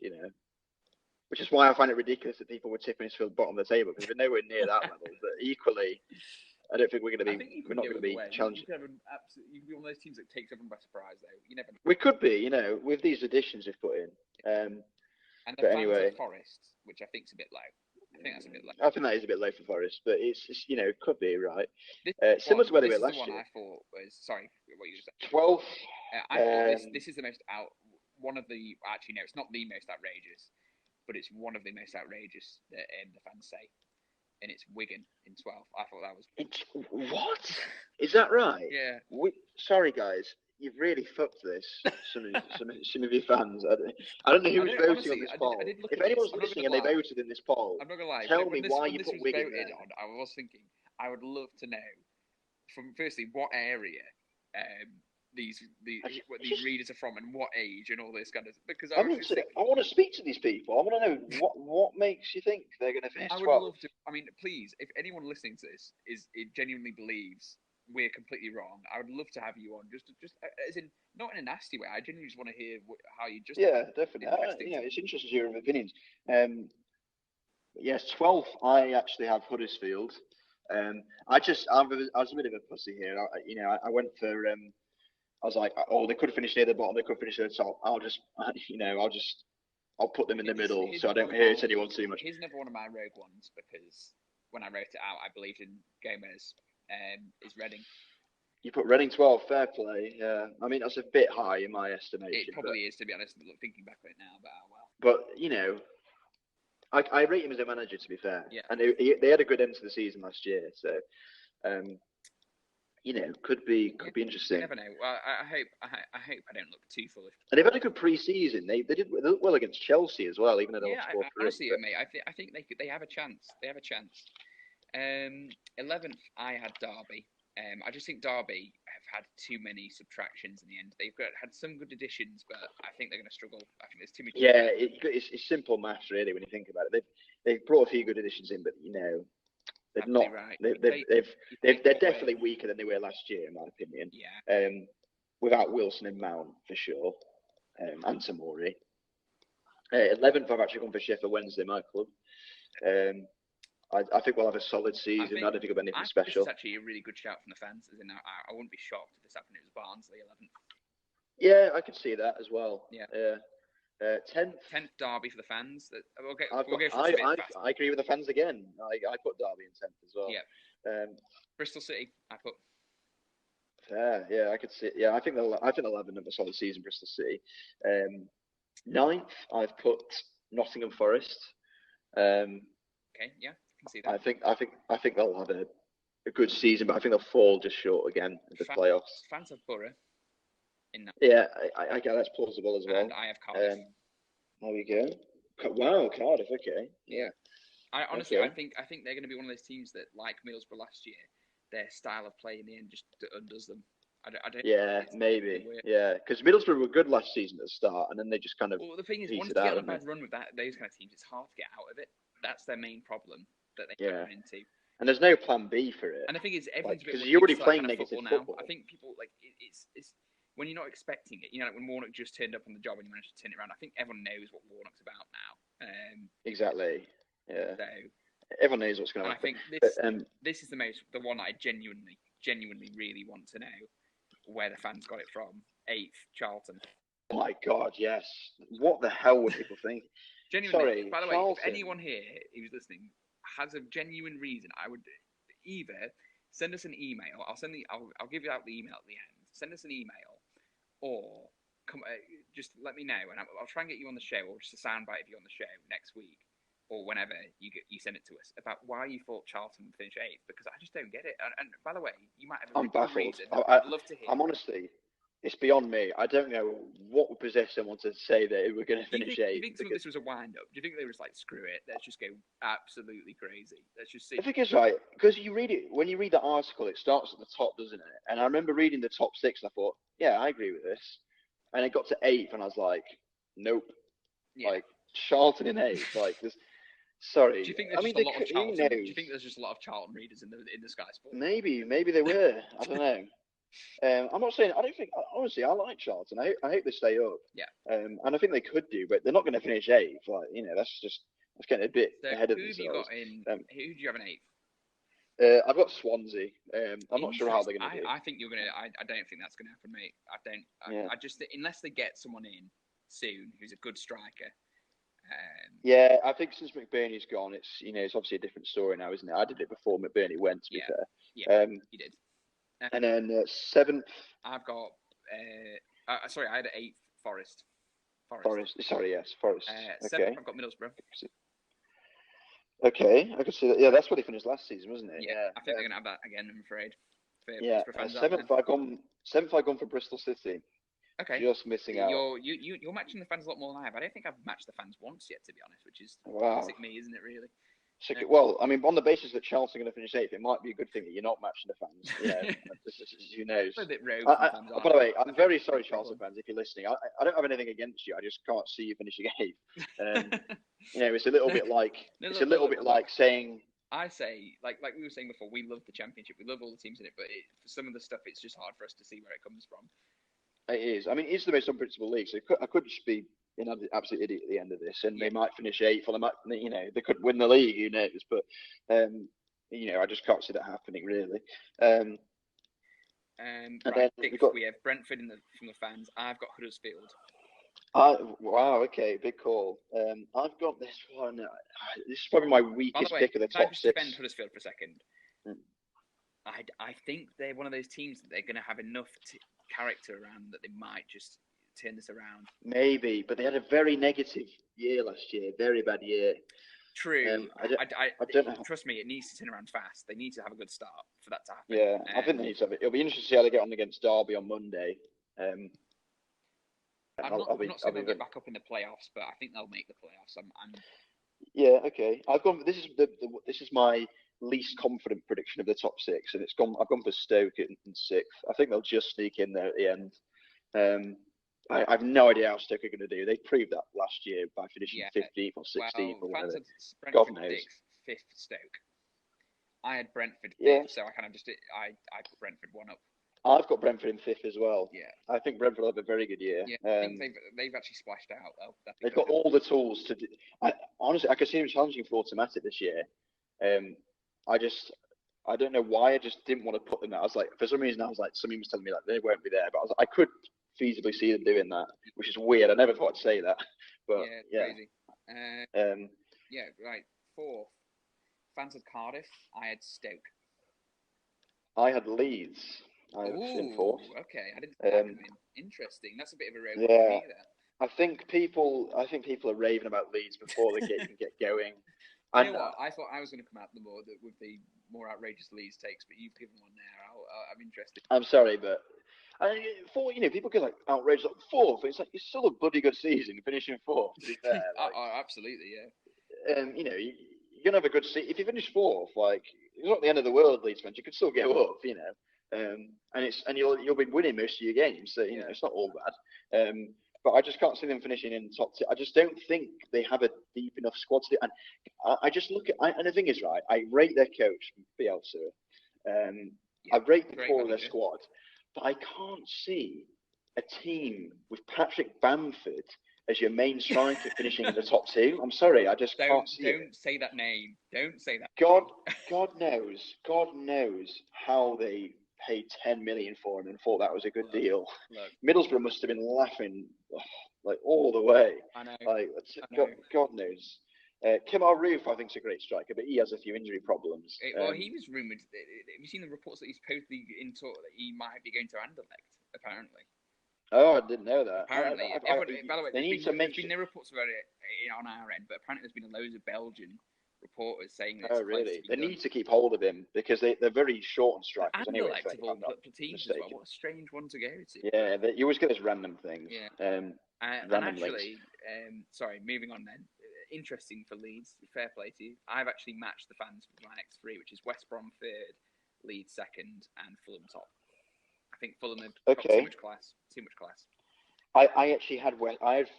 which is why I find it ridiculous that people were tipping us for the bottom of the table because we're nowhere near that level. But equally, I don't think we're going to be. We're not going to be challenging. You could be one of those teams that takes everyone by surprise, though. You never know. We could be, with these additions we've put in. And the fans of Forest, which I think is a bit low. I think that's a bit low. I think that is a bit low for Forest, but it's it could be right. Similar to where they were last year. I thought was what you just said. 12th. This is the most one of the. Actually, no, it's not the most outrageous, but it's one of the most outrageous that the fans say. And it's Wigan in 12th. I thought that was. What? Is that right? Yeah. Sorry, guys. You've really fucked this. Some of your fans. I don't know who was voting on this poll. If anyone's listening and they voted in this poll, I'm not gonna lie. Tell me why you put Wigan there. I was thinking I would love to know from firstly what area these readers are from and what age and all this kind of, because I want to speak to these people. I want to know what makes you think they're going to finish 12th. I would love to. I mean, please, if anyone listening to this it genuinely believes we're completely wrong, I would love to have you on. Just as in, not in a nasty way. I genuinely just want to hear how you just. Yeah, definitely. It's interesting to hear your opinions. Yes, 12th. I actually have Huddersfield. I was a bit of a pussy here. I went for. I was like, oh, they could finish near the bottom. They could finish near the top. I'll put them in the middle, so I don't hurt anyone too much. Here's another one of my rogue ones, because when I wrote it out, I believed in Gomez. Is Reading. You put Reading 12, fair play. Yeah, I mean that's a bit high in my estimation. It probably is, to be honest. Thinking back on it now, but well. But I rate him as a manager, to be fair. Yeah. And they had a good end to the season last year, so could be interesting. You never know. Well, I hope I don't look too foolish. And they've had a good pre-season. They did well against Chelsea as well, even though they lost 4-3. Honestly, mate, I think they have a chance. They have a chance. 11th, I had Derby. I just think Derby have had too many subtractions in the end. They've had some good additions, but I think they're going to struggle. I think there's too many. Yeah, it's simple maths really when you think about it. They've brought a few good additions in, but they've not. Right. They're definitely weaker than they were last year, in my opinion. Yeah. Without Wilson and Mount for sure, and Tomori. 11th, I've actually gone for Sheffield Wednesday, my club. I think we'll have a solid season. I don't think it'll be anything special. This is actually a really good shout from the fans. As in, I wouldn't be shocked if this happened. It was Barnsley 11th. Yeah, I could see that as well. Yeah. 10th Derby for the fans. I agree with the fans again. I put Derby in 10th as well. Yeah. Bristol City, I put. Fair. Yeah, I could see. Yeah, I think they'll have a solid season. Bristol City. 9th, I've put Nottingham Forest. Okay. Yeah. See that. I think they'll have a good season, but I think they'll fall just short again in the playoffs. Fans of Borough in that. Yeah, I get that's plausible as well. And I have Cardiff. There we go. Wow, Cardiff. Okay. Yeah. I honestly, I think they're going to be one of those teams that, like Middlesbrough last year, their style of play in the end just undoes them. I don't. Yeah, maybe. Yeah, because Middlesbrough were good last season at the start, and then they just kind of. Well, the thing is, once you get on a bad run with those kind of teams, it's hard to get out of it. That's their main problem that they get into. And there's no plan B for it. And the thing is, everything's because you're already playing negative football now. I think people it's when you're not expecting it. Like when Warnock just turned up on the job and you managed to turn it around. I think everyone knows what Warnock's about now. Exactly. Yeah. So everyone knows what's going to happen. I think this is the one I genuinely really want to know where the fans got it from. 8th, Charlton. Oh my God, yes. What the hell were people thinking? Genuinely. Sorry, by the way, if anyone here who's listening has a genuine reason, I would either send us an email. I'll give you out the email at the end. Send us an email, or just let me know, and I'll try and get you on the show, or just a soundbite of you on the show next week, or whenever you send it to us about why you thought Charlton would finish 8th, because I just don't get it. And by the way, you might have a good reason. I'd love to hear. I'm honestly. It's beyond me. I don't know what would possess someone to say that we're going to finish 8th. Do you think some of this was a wind-up? Do you think they were just like, screw it, let's just go absolutely crazy? Let's just see. I think it's right, because when you read the article, it starts at the top, doesn't it? And I remember reading the top 6, and I thought, yeah, I agree with this. And it got to 8th, and I was like, nope. Yeah. Like, Charlton in 8th. Like, this. Sorry. Do you think there's just a lot of Charlton? Do you think there's just a lot of Charlton readers in the Sky Sports? Maybe they were. I don't know. I'm not saying. I don't think. Honestly, I like Charlton. I hope they stay up. Yeah. And I think they could do, but they're not going to finish 8th. Like that's getting a bit ahead of themselves. Who have you got in? Who do you have in 8th? I've got Swansea. I'm not sure how they're going to do. I think you're going to. I don't think that's going to happen, mate. I don't. I just unless they get someone in soon who's a good striker. Yeah, I think since McBurney's gone, it's obviously a different story now, isn't it? I did it before McBurney went. To be fair. Yeah. You did. And then 7th. I've got. Sorry, I had 8th. Forest. Sorry, yes, Forest. 7th, I've got Middlesbrough. Okay, I can see that. Yeah, that's what he finished last season, wasn't it? Yeah, I think they're going to have that again. I'm afraid. Yeah, 7th. I've gone for Bristol City. Okay. Just missing out. You're matching the fans a lot more than I have. I don't think I've matched the fans once yet, to be honest, which is classic me, isn't it? Really. Well, I mean, on the basis that Chelsea are going to finish 8th, it might be a good thing that you're not matching the fans. Who knows? A bit rogue by the way, I'm very sorry, Chelsea fans, if you're listening. I don't have anything against you. I just can't see you finishing 8th. It's a little bit like saying. I say, like we were saying before, we love the Championship. We love all the teams in it, but for some of the stuff, it's just hard for us to see where it comes from. It is. I mean, it's the most unpredictable league, so I could just be an absolute idiot at the end of this, and they might finish 8th, or they might, they could win the league. Who knows? But I just can't see that happening really. Right, we have Brentford from the fans. I've got Huddersfield. Wow, okay, big call. I've got this one. This is probably my weakest pick of the top 6. Defend Huddersfield for a second. I think they're one of those teams that they're going to have enough character around that they might just turn this around. Maybe, but they had a very negative year last year, very bad year. True. I don't know. Trust me, it needs to turn around fast. They need to have a good start for that to happen. Yeah, I think they need to have it. It'll be interesting to see how they get on against Derby on Monday. I'm not saying they'll get back up in the playoffs, but I think they'll make the playoffs. Yeah, okay. I've gone. This is my least confident prediction of the top 6, and I've gone for Stoke in 6th. I think they'll just sneak in there at the end. I have no idea how Stoke are going to do. They proved that last year by finishing 15th or 16th or whatever. God knows. 5th Stoke. I had Brentford 5th, so I kind of just I put Brentford 1 up. I've got Brentford in 5th as well. Yeah, I think Brentford will have a very good year. Yeah, I think they've actually splashed out. They've got all the tools to do. Honestly, I could see them challenging for automatic this year. I don't know why. I just didn't want to put them there. I was like, for some reason, somebody was telling me that they won't be there, but I could feasibly see them doing that, which is weird. I never thought I'd say that, but crazy. Right. 4th, fans of Cardiff. I had Stoke. I had Leeds. In 4th. Okay, I didn't. Interesting. That's a bit of a rogue for me there. I think people are raving about Leeds before they get going. You know what? I thought I was going to come out with the more outrageous Leeds takes, but you've given one there. I'm interested. I'm sorry, but people get like outraged like 4th. It's like it's still a bloody good season, finishing 4th. To be fair, absolutely, yeah. You're gonna have a good season if you finish 4th. Like it's not the end of the world, Leeds fans. You could still get up, and you'll be winning most of your games, so it's not all bad. But I just can't see them finishing in the top 2. I just don't think they have a deep enough squad to do. And I just look at, and the thing is, right, I rate their coach, Bielsa. I rate the core of their squad, but I can't see a team with Patrick Bamford as your main striker finishing in the top 2. I'm sorry, I just can't see it. Don't say that name. Don't say that. God knows how they paid 10 million for him and thought that was a good deal. Look. Middlesbrough must have been laughing like all the way. I know. God knows. Kemal Roof, I think, is a great striker, but he has a few injury problems. He was rumoured. Have you seen the reports that he's supposedly in talk that he might be going to Anderlecht? Apparently. Oh, I didn't know that. Apparently, by the way, there's been no reports about it on our end, but apparently there's been loads of Belgian reporters saying that. Oh, really? They need to keep hold of him because they're very short on strikers. Anderlecht of all teams as well. What a strange one to go to. Yeah, you always get those random things. Yeah. And actually, sorry, moving on then. Interesting for Leeds. Fair play to you. I've actually matched the fans with my next 3, which is West Brom 3rd, Leeds 2nd, and Fulham top. I think Fulham have got too much class. I actually had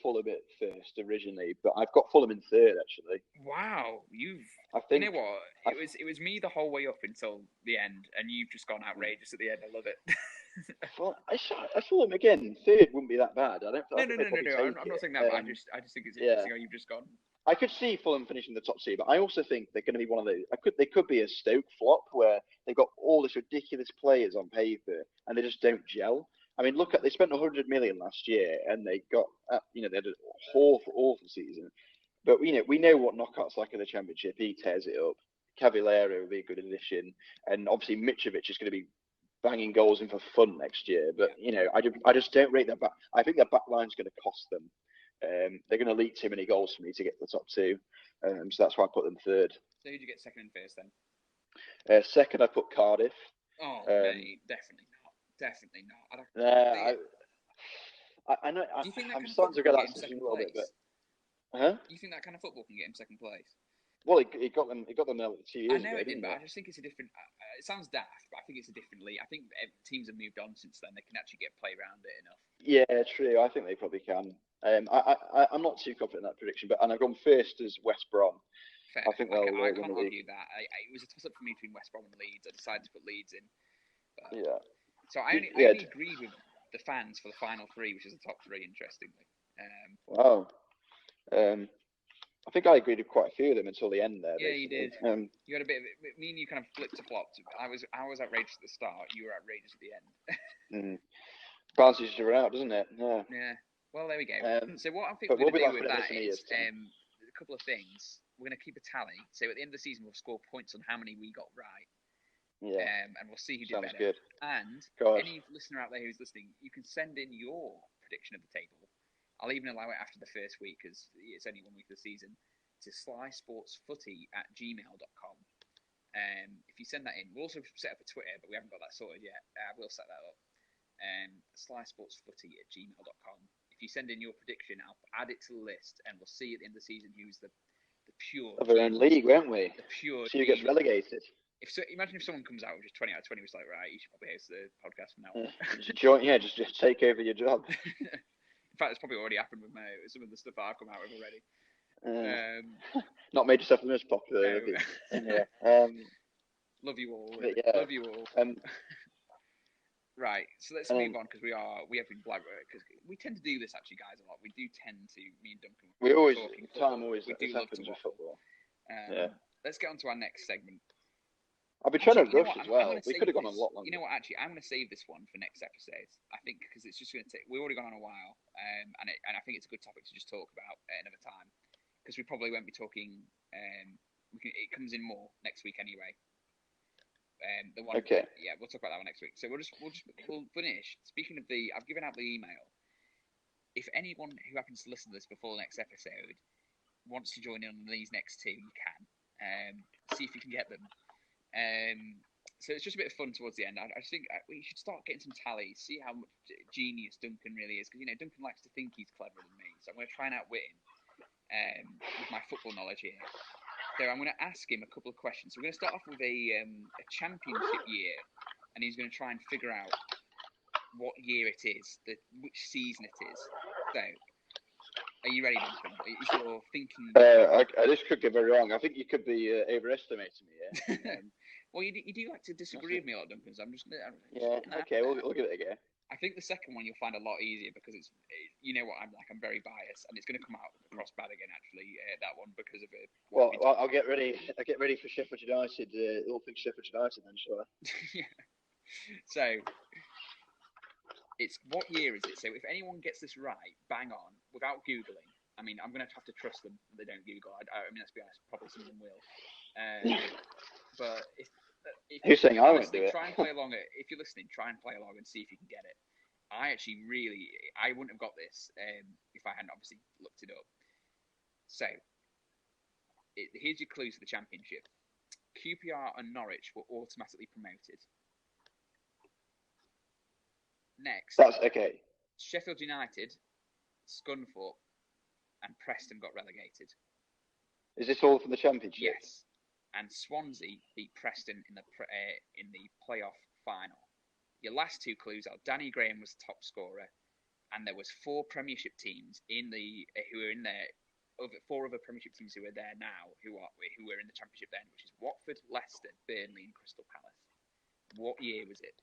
Fulham at 1st originally, but I've got Fulham in 3rd actually. Wow, you know what? It was me the whole way up until the end, and you've just gone outrageous at the end. I love it. Well, I saw them again. 3rd wouldn't be that bad. I don't. No. I'm not saying that. But I just think it's interesting how you've just gone. I could see Fulham finishing the top 2, but I also think they're going to be one of those. They could be a Stoke flop where they've got all this ridiculous players on paper and they just don't gel. I mean, they spent 100 million last year and they got, they had an awful season. But we know what Knockout's like in the Championship. He tears it up. Cavallero will be a good addition, and obviously Mitrovic is going to be banging goals in for fun next year. But I just don't rate their back. I think their back line's going to cost them. They're going to leak too many goals for me to get to the top 2, so that's why I put them 3rd. So who'd you get 2nd and 1st then? 2nd, I put Cardiff. Oh, mate, definitely not. I know. Do you think I'm starting to get that decision a little bit, but you think that kind of football can get him 2nd place? Well, it got them there like 2 years I know ago, it did, didn't but I it? just think it's a different. It sounds daft, but I think it's a different league. I think teams have moved on since then. They can actually play around it enough. Yeah, true. I think they probably can. I'm not too confident in that prediction, and I've gone first as West Brom. Fair. I think they'll I win can't the argue league. that. It was a toss-up for me between West Brom and Leeds. I decided to put Leeds in. But, yeah. So I only agreed with the fans for the final three, which is the top three, interestingly. Wow. I think I agreed with quite a few of them until the end there. Yeah, basically. you did. You had a bit of it. Me and you kind of flipped to flopped. I was outrageous at the start. You were outrageous at the end. Balances you out, doesn't it? Yeah. Yeah. Well, there we go. So what I think we're we'll going to do with that is a couple of things. We're going to keep a tally. So at the end of the season, we'll score points on how many we got right. Yeah. And we'll see who did Sounds better. Good. And any listener out there who's listening, you can send in your prediction of the table. I'll even allow it after the first week because it's only 1 week of the season. To slysportsfooty@gmail.com. If you send that in, we'll also set up a Twitter, but we haven't got that sorted yet. We'll set that up. Slysportsfooty@gmail.com. If you send in your prediction, I'll add it to the list, and we'll see at the end of the season who's the pure of our own league, won't we? The pure. So who gets relegated? Imagine if someone comes out with just 20 out of 20 was like, right, you should probably host the podcast from now on. Just take over your job. In fact, it's probably already happened with some of the stuff I've come out with already. Not made yourself the most popular. No. Love you all. Love you all. Right, so let's move on because we have been blabbering because we tend to do this actually, guys, a lot. We do tend to, me and Duncan. We always happens with football. Let's get on to our next segment. I've been trying to rush as well. We could have gone on a lot longer. You know what? Actually, I'm going to save this one for next episode. I think because it's just going to take. We've already gone on a while, and I think it's a good topic to just talk about at another time because we probably won't be talking. It comes in more next week anyway. Okay. Yeah, we'll talk about that one next week. So we'll finish. Speaking of I've given out the email. If anyone who happens to listen to this before the next episode wants to join in on these next two, you can. See if you can get them. So it's just a bit of fun towards the end. I just think we should start getting some tallies, see how much genius Duncan really is, because Duncan likes to think he's cleverer than me. So I'm going to try and outwit him with my football knowledge here. So I'm going to ask him a couple of questions. So we're going to start off with a championship year, and he's going to try and figure out what year it is, which season it is. So, are you ready, Duncan? Is your thinking? This could get very wrong. I think you could be overestimating me here. Well, you do like to disagree with me a lot, Duncan. So I'm just. Okay. We'll give it a go. I think the second one you'll find a lot easier because it's, you know what I'm like, I'm very biased, and it's going to come out across bad again, actually, that one, because of it. Well, I'll get ready. I'll get ready for Sheffield United, all things Sheffield United then, shall I? Yeah. So, it's, what year is it? So if anyone gets this right, bang on, without Googling, I mean, I'm going to have to trust them that they don't Google. I mean, let's be honest, probably some of them will. But if who's saying I won't do it? Try and play along. If you're listening, try and play along and see if you can get it. I wouldn't have got this if I hadn't obviously looked it up. So, here's your clues for the championship. QPR and Norwich were automatically promoted. Next, that's okay. Sheffield United, Scunthorpe, and Preston got relegated. Is this all from the championship? Yes. And Swansea beat Preston in the playoff final. Your last two clues are Danny Graham was top scorer, and there was 4 Premiership teams who were in there. Four other Premiership teams who are there now who were in the Championship then, which is Watford, Leicester, Burnley, and Crystal Palace. What year was it?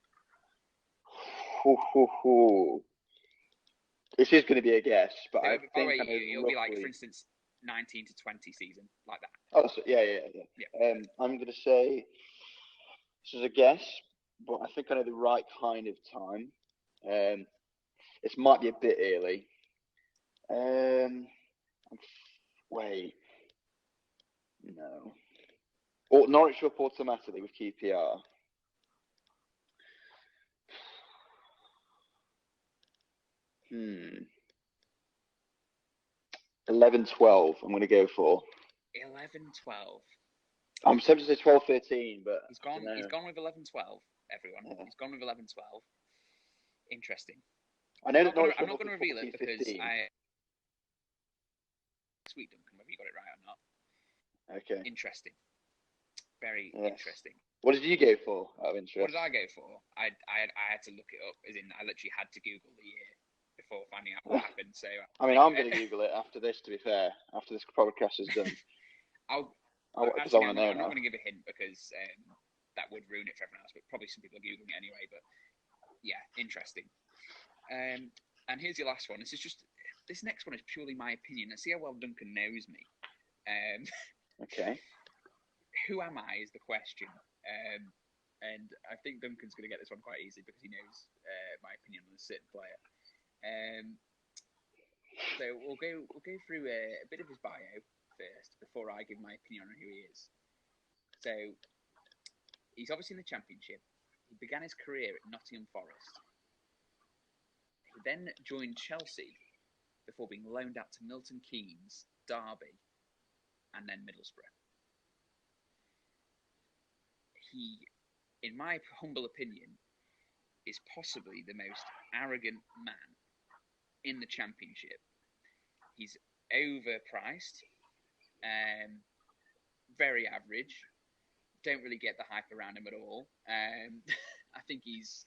This is going to be a guess, but I think it'll be like, for instance, 19 to 20 season, like that. Oh, so, yeah. I'm going to say this is a guess, but I think I know the right kind of time. This might be a bit early. Wait, no. Or Norwich up automatically with QPR. Hmm. 11-12, I'm going to go for. 11-12. I'm tempted to say 12-13, but he's gone with 11-12. Everyone, he's gone with 11-12. Interesting. I know I'm not going to reveal it because sweet Duncan, whether you got it right or not. Okay. Interesting. Very interesting. What did you go for, out of interest? What did I go for? I had to look it up, as in I literally had to Google the year before finding out what happened. So I mean, I'm going to Google it after this. To be fair, after this podcast is done, I'm not going to give a hint because that would ruin it for everyone else. But probably some people are googling it anyway. But yeah, interesting. And here's your last one. This next one is purely my opinion. Let's see how well Duncan knows me. Okay. Who am I is the question. And I think Duncan's going to get this one quite easily because he knows my opinion on a certain player. So we'll go through a bit of his bio first before I give my opinion on who he is. So he's obviously in the Championship. He began his career at Nottingham Forest. He then joined Chelsea before being loaned out to Milton Keynes, Derby, and then Middlesbrough. He, in my humble opinion, is possibly the most arrogant man in the Championship. He's overpriced, very average. Don't really get the hype around him at all. I think he's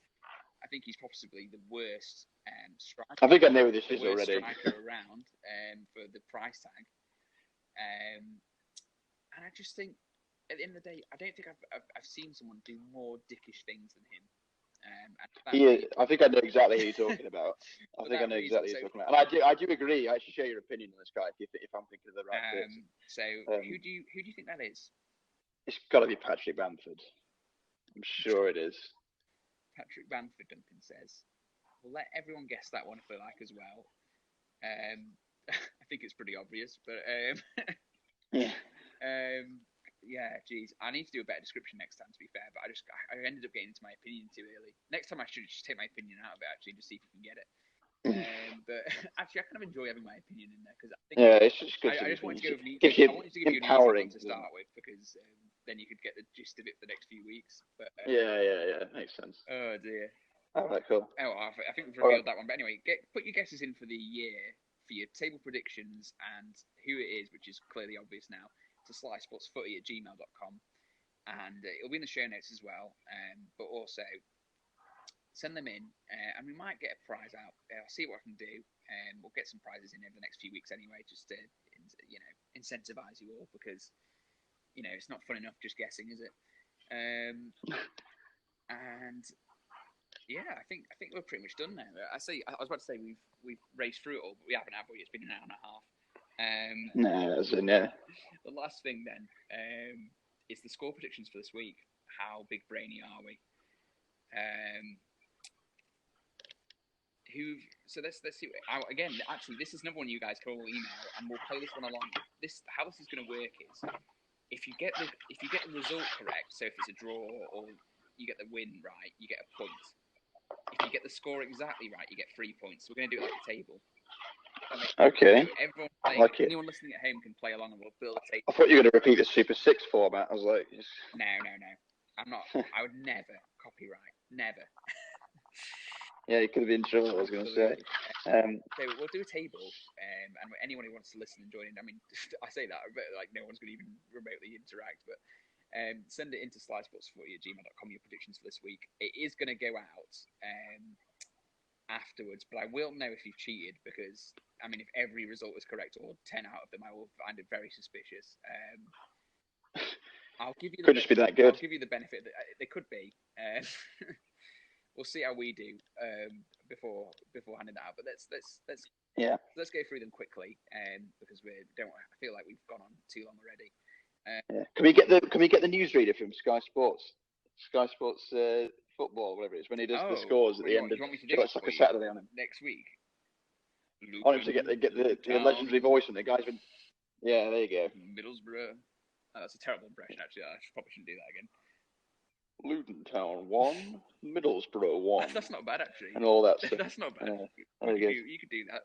possibly the worst striker. I think I know who this is already. Striker around for the price tag. And I just think, at the end of the day, I don't think I've seen someone do more dickish things than him. I think I know exactly who you're talking about. I think I know exactly who you're talking about. And I do agree. I actually share your opinion on this guy if I'm thinking of the right person. So who do you think that is? It's got to be Patrick Bamford. I'm sure it is. Patrick Bamford, Duncan says. We'll let everyone guess that one if they like as well. I think it's pretty obvious, but yeah, geez, I need to do a better description next time. To be fair, but I ended up getting into my opinion too early. Next time I should just take my opinion out of it actually, and just see if we can get it. But actually, I kind of enjoy having my opinion in there because I think it's just good. I just wanted to go over I wanted to give you empowering to start with because then you could get the gist of it for the next few weeks. But yeah, makes sense. Oh dear. All right, cool. Oh, I think we've revealed that one. But anyway, put your guesses in for the year for your table predictions and who it is, which is clearly obvious now, to slysportsfooty@gmail.com. And it'll be in the show notes as well. But also send them in, and we might get a prize out. I'll see what I can do, and we'll get some prizes in over the next few weeks anyway, just to incentivize you all because it's not fun enough just guessing, is it? And yeah, I think we're pretty much done now. I was about to say we've raced through it all, but we haven't, have we? It's been an hour and a half. No. The last thing then is the score predictions for this week. How big brainy are we? So let's see. Again, actually, this is another one you guys can all email, and we'll play this one along. How this is going to work is if you get the result correct. So if it's a draw or you get the win right, you get a point. If you get the score exactly right, you get 3 points. So we're going to do it like a table. Okay. So anyone listening at home can play along, and we'll build a table. I thought you were going to repeat the Super 6 format. I was like, no. I'm not. I would never copyright. Never. Yeah, you could have been in trouble. I was going to say. So we'll do a table, and anyone who wants to listen and join in. I mean, I say that, but like no one's going to even remotely interact. But send it into slysportsfooty@gmail.com. Your predictions for this week. It is going to go out afterwards, but I will know if you've cheated because I mean, if every result is correct or 10 out of them, I will find it very suspicious. I'll give you. Could just be that good. I'll give you the benefit that they could be. We'll see how we do before handing that out. But let's go through them quickly because I feel like we've gone on too long already. Can we get the newsreader from Sky Sports football, whatever it is, when he does the scores at the end of it's like a Saturday on him next week? I want him to get the legendary voice and the guy's been. Yeah, there you go. Middlesbrough. Oh, that's a terrible impression. Actually, I probably shouldn't do that again. Luton Town 1, Middlesbrough 1. That's not bad, actually. And all that stuff. That's not bad. You could do that.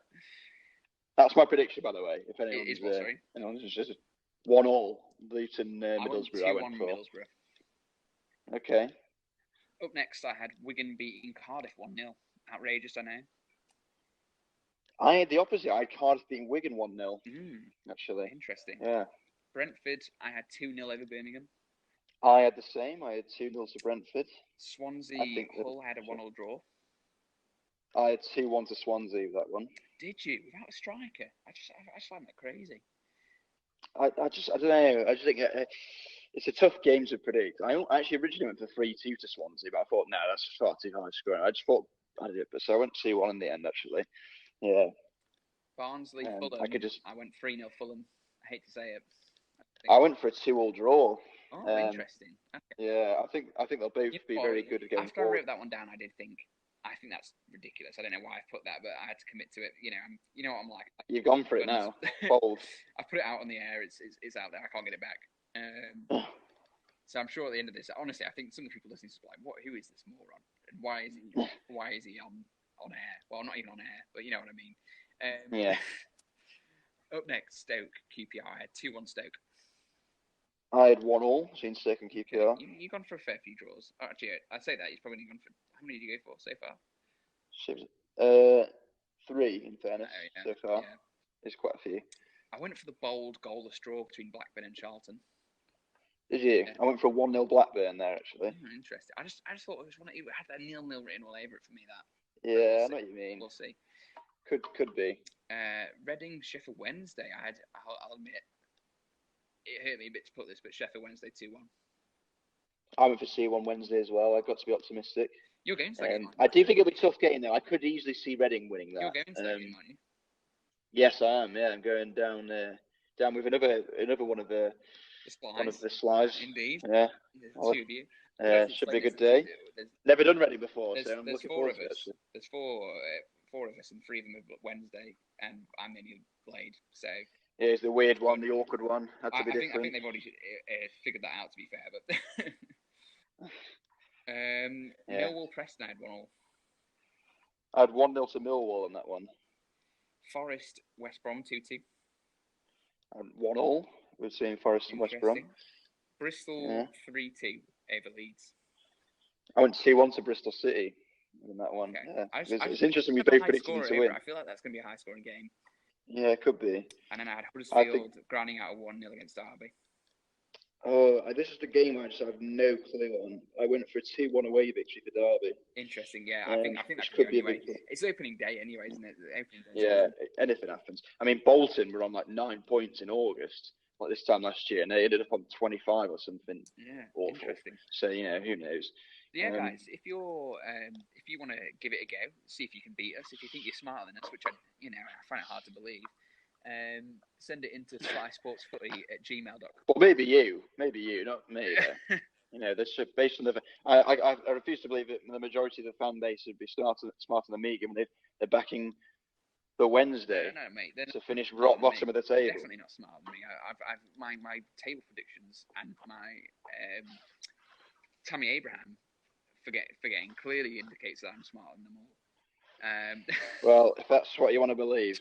That's my prediction, by the way. If anyone's, sorry? It's just 1-1, Luton, Middlesbrough. I went for 2-1 Middlesbrough. Okay. Up next, I had Wigan beating Cardiff 1-0. Outrageous, I know. I had the opposite. I had Cardiff beating Wigan 1-0. Actually. Interesting. Yeah. Brentford, I had 2-0 over Birmingham. I had the same. I had 2-0 to Brentford. Swansea, Hull had a 1-1 draw. I had 2-1 to Swansea with that one. Did you? Without a striker? I just find that crazy. I don't know. I just think it's a tough game to predict. I actually originally went for 3-2 to Swansea, but I thought, no, that's far too high scoring. I just thought I'd do it, but so I went 2-1 in the end, actually. Yeah. Barnsley, Fulham. I went 3-0 Fulham. I hate to say it. I went for a 2-2 draw. Oh, interesting. Okay. Yeah, I think they'll both be very good going after forward. I wrote that one down, I think that's ridiculous. I don't know why I put that, but I had to commit to it. You know what I'm like. You've gone for it now. Bold. I put it out on the air. It's out there. I can't get it back. So I'm sure at the end of this, honestly, I think some of the people listening to like, who is this moron? And why is he on air? Well, not even on air, but you know what I mean. Yeah. Up next, Stoke QPR. I had 2-1 Stoke. I had 1-1 between Stoke and QPR. Okay. You've gone for a fair few draws. Actually, I say that, you've probably gone for... How many did you go for so far? 3, in fairness, so far. Yeah. There's quite a few. I went for the bold goalless draw between Blackburn and Charlton. Did you? Yeah. I went for a 1-0 Blackburn there, actually. Interesting. I just thought it had that 0-0 written all over it for me, that. Yeah, I know what you mean. We'll see. Could be. Reading, Sheffield Wednesday. I'll admit, it hurt me a bit to put this, but Sheffield Wednesday 2-1. I went for C1 Wednesday as well. I've got to be optimistic. You're going to that game, I do think it'll be a tough game, though. I could easily see Reading winning that. You're going to that game, aren't you? Yes, I am. Yeah, I'm going down with another one of the slides. Indeed. Yeah. There's 2 of you. Should be a good day. Never done Reading before, so I'm looking forward to it. Actually. There's four of us, and 3 of them are Wednesday, and I'm only Blade. So yeah, it's the weird one, the awkward one. Had to be different. I think they've already figured that out. To be fair, but Millwall Preston, I had 1-1. I had 1-0 to Millwall on that one. Forest West Brom 2-2. And 1-1. We're seeing Forest and West Brom. Bristol 3-2 over Leeds. I went 2-1 to Bristol City in that one. Okay. Yeah. It's interesting. We both predicted them to win. I feel like that's going to be a high scoring game. Yeah, it could be. And then I had Huddersfield grinding out a 1-0 against Derby. Oh, this is the game I just have no clue on. I went for a 2-1 away victory for Derby. Interesting, yeah. I think that could be anyway. It's opening day anyway, isn't it? Yeah, anything happens. I mean, Bolton were on like 9 points in August, like this time last year, and they ended up on 25 or something. Yeah, awful. Interesting. So who knows? Yeah, guys, if you want to give it a go, see if you can beat us. If you think you're smarter than us, which I find it hard to believe. Send it into slysportsfooty@gmail.com. Well, maybe you, not me. This should, based on the. I refuse to believe that the majority of the fan base would be smarter than me, given they're backing the Wednesday mate, to finish rock bottom of the table. Definitely not smarter than me. I've my table predictions and my Tammy Abraham forgetting clearly indicates that I'm smarter than them all. Well, if that's what you want to believe.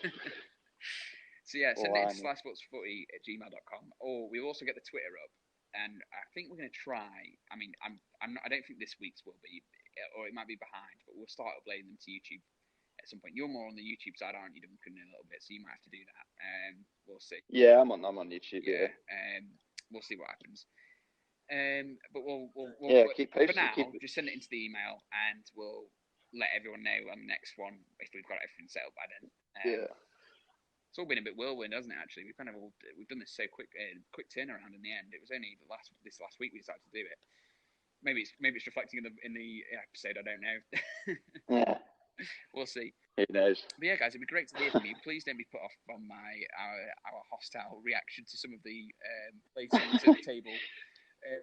So yeah, send it to slysportsfooty@gmail.com, or we'll also get the Twitter up, and I think we're going to try. I mean, I don't think this week's will be, or it might be behind, but we'll start uploading them to YouTube at some point. You're more on the YouTube side, aren't you, Duncan, a little bit, so you might have to do that. We'll see. Yeah, I'm on YouTube. Yeah. We'll see what happens. But we'll keep posting. For now, just send it into the email, and we'll let everyone know on the next one if we've got everything set up by then. It's all been a bit whirlwind, hasn't it? Actually, we've done this so quick turnaround in the end. It was only this last week we decided to do it. Maybe it's reflecting in the episode. I don't know. Yeah, we'll see. Who knows? But yeah, guys, it'd be great to hear from you. Please don't be put off on our hostile reaction to some of the placings at the table.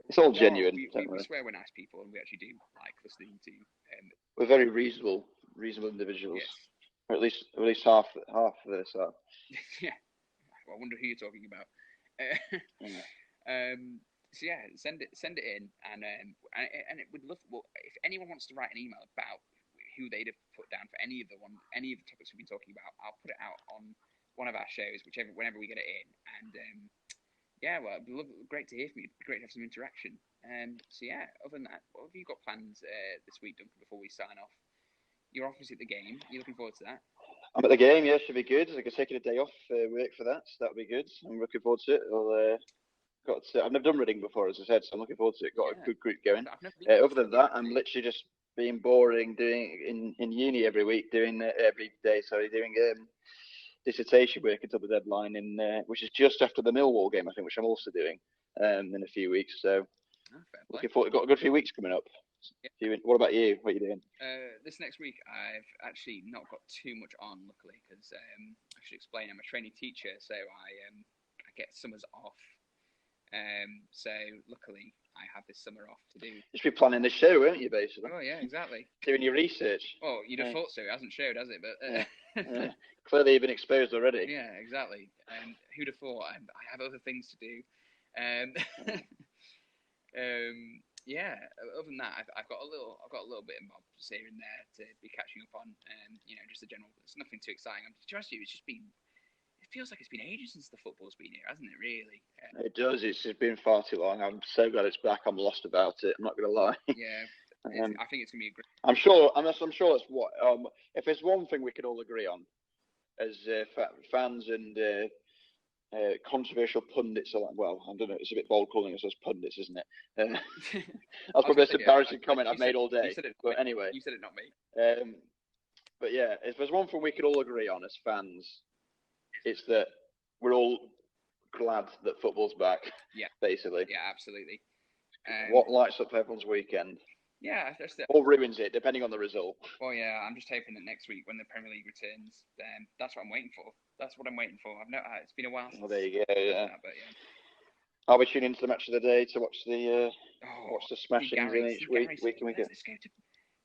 It's all genuine. We swear we're nice people, and we actually do like listening to. We're very reasonable individuals. Yes. Or at least half of this are. Yeah. Well, I wonder who you're talking about. So yeah, send it in, and it would love. Well, if anyone wants to write an email about who they'd have put down for any of the topics we've been talking about, I'll put it out on one of our shows, whenever we get it in, and well, it'd be great to hear from you. It'd be great to have some interaction. So yeah, other than that, what have you got plans this week, Duncan? Before we sign off, you're obviously at the game. You're looking forward to that. I'm at the game. Yeah, should be good. I could take a day off work for that. So that'll be good. I'm looking forward to it. I've never done Reading before, as I said, so I'm looking forward to it. Got a good group going. Other than that, I'm literally just being boring, doing in uni every week, doing dissertation work until the deadline which is just after the Millwall game, I think, which I'm also doing in a few weeks. So looking forward. Got a good few weeks coming up. Yeah. What about you? What are you doing? This next week, I've actually not got too much on, luckily, because I should explain, I'm a trainee teacher, so I get summers off. So luckily, I have this summer off to do. Just be planning the show, weren't you, basically? Oh yeah, exactly. Doing your research. Well, you'd have thought so. It hasn't showed, has it? But clearly, you've been exposed already. Yeah, exactly. Who'd have thought? I have other things to do. Yeah. Other than that, I've got a little bit of mobs here and there to be catching up on. Just the general. It's nothing too exciting. To be honest with you, it's just been. It feels like it's been ages since the football's been here, hasn't it? Really. It does. It's been far too long. I'm so glad it's back. I'm lost about it. I'm not going to lie. Yeah. I think it's going to be a great. I'm sure it's what. If there's one thing we can all agree on, as fans and controversial pundits are like, well, I don't know, it's a bit bold calling us as pundits, isn't it? That's probably the most embarrassing comment I've made all day. But anyway, you said it, not me. But yeah, if there's one thing we could all agree on as fans, it's that we're all glad that football's back. Yeah, basically. Yeah, absolutely. What lights up everyone's weekend? Yeah, or ruins it, depending on the result. Well, yeah, I'm just hoping that next week when the Premier League returns, that's what I'm waiting for. That's what I'm waiting for. It's been a while since. Well, there you go. Yeah. But yeah. I'll be tuning into the match of the day to watch the smashings in each week and weekend. Let's go to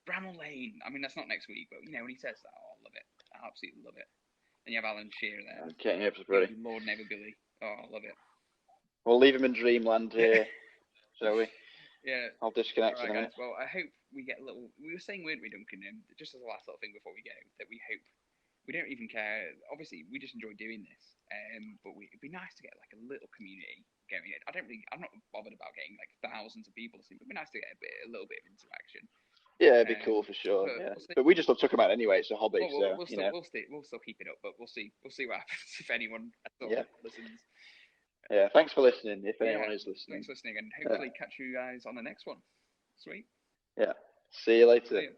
Bramall Lane. I mean, that's not next week, but when he says that, I love it. I absolutely love it. And you have Alan Shearer there. Okay, yeah, everybody. Lord Never Billy. Oh, I love it. We'll leave him in dreamland here, shall we? Yeah. I'll disconnect in a minute. Well, I hope we get a little. We were saying, weren't we, Duncan? Just as a last little thing before we go, that we hope we don't even care. Obviously, we just enjoy doing this. But it'd be nice to get like a little community going. I'm not bothered about getting like thousands of people. It'd be nice to get a little bit of interaction. Yeah, it'd be cool for sure. But we just love talking about it anyway. It's a hobby. We'll still keep it up, but we'll see what happens if anyone listens. Yeah, thanks for listening. If anyone is listening, thanks for listening, and hopefully catch you guys on the next one. Sweet. Yeah. See you later.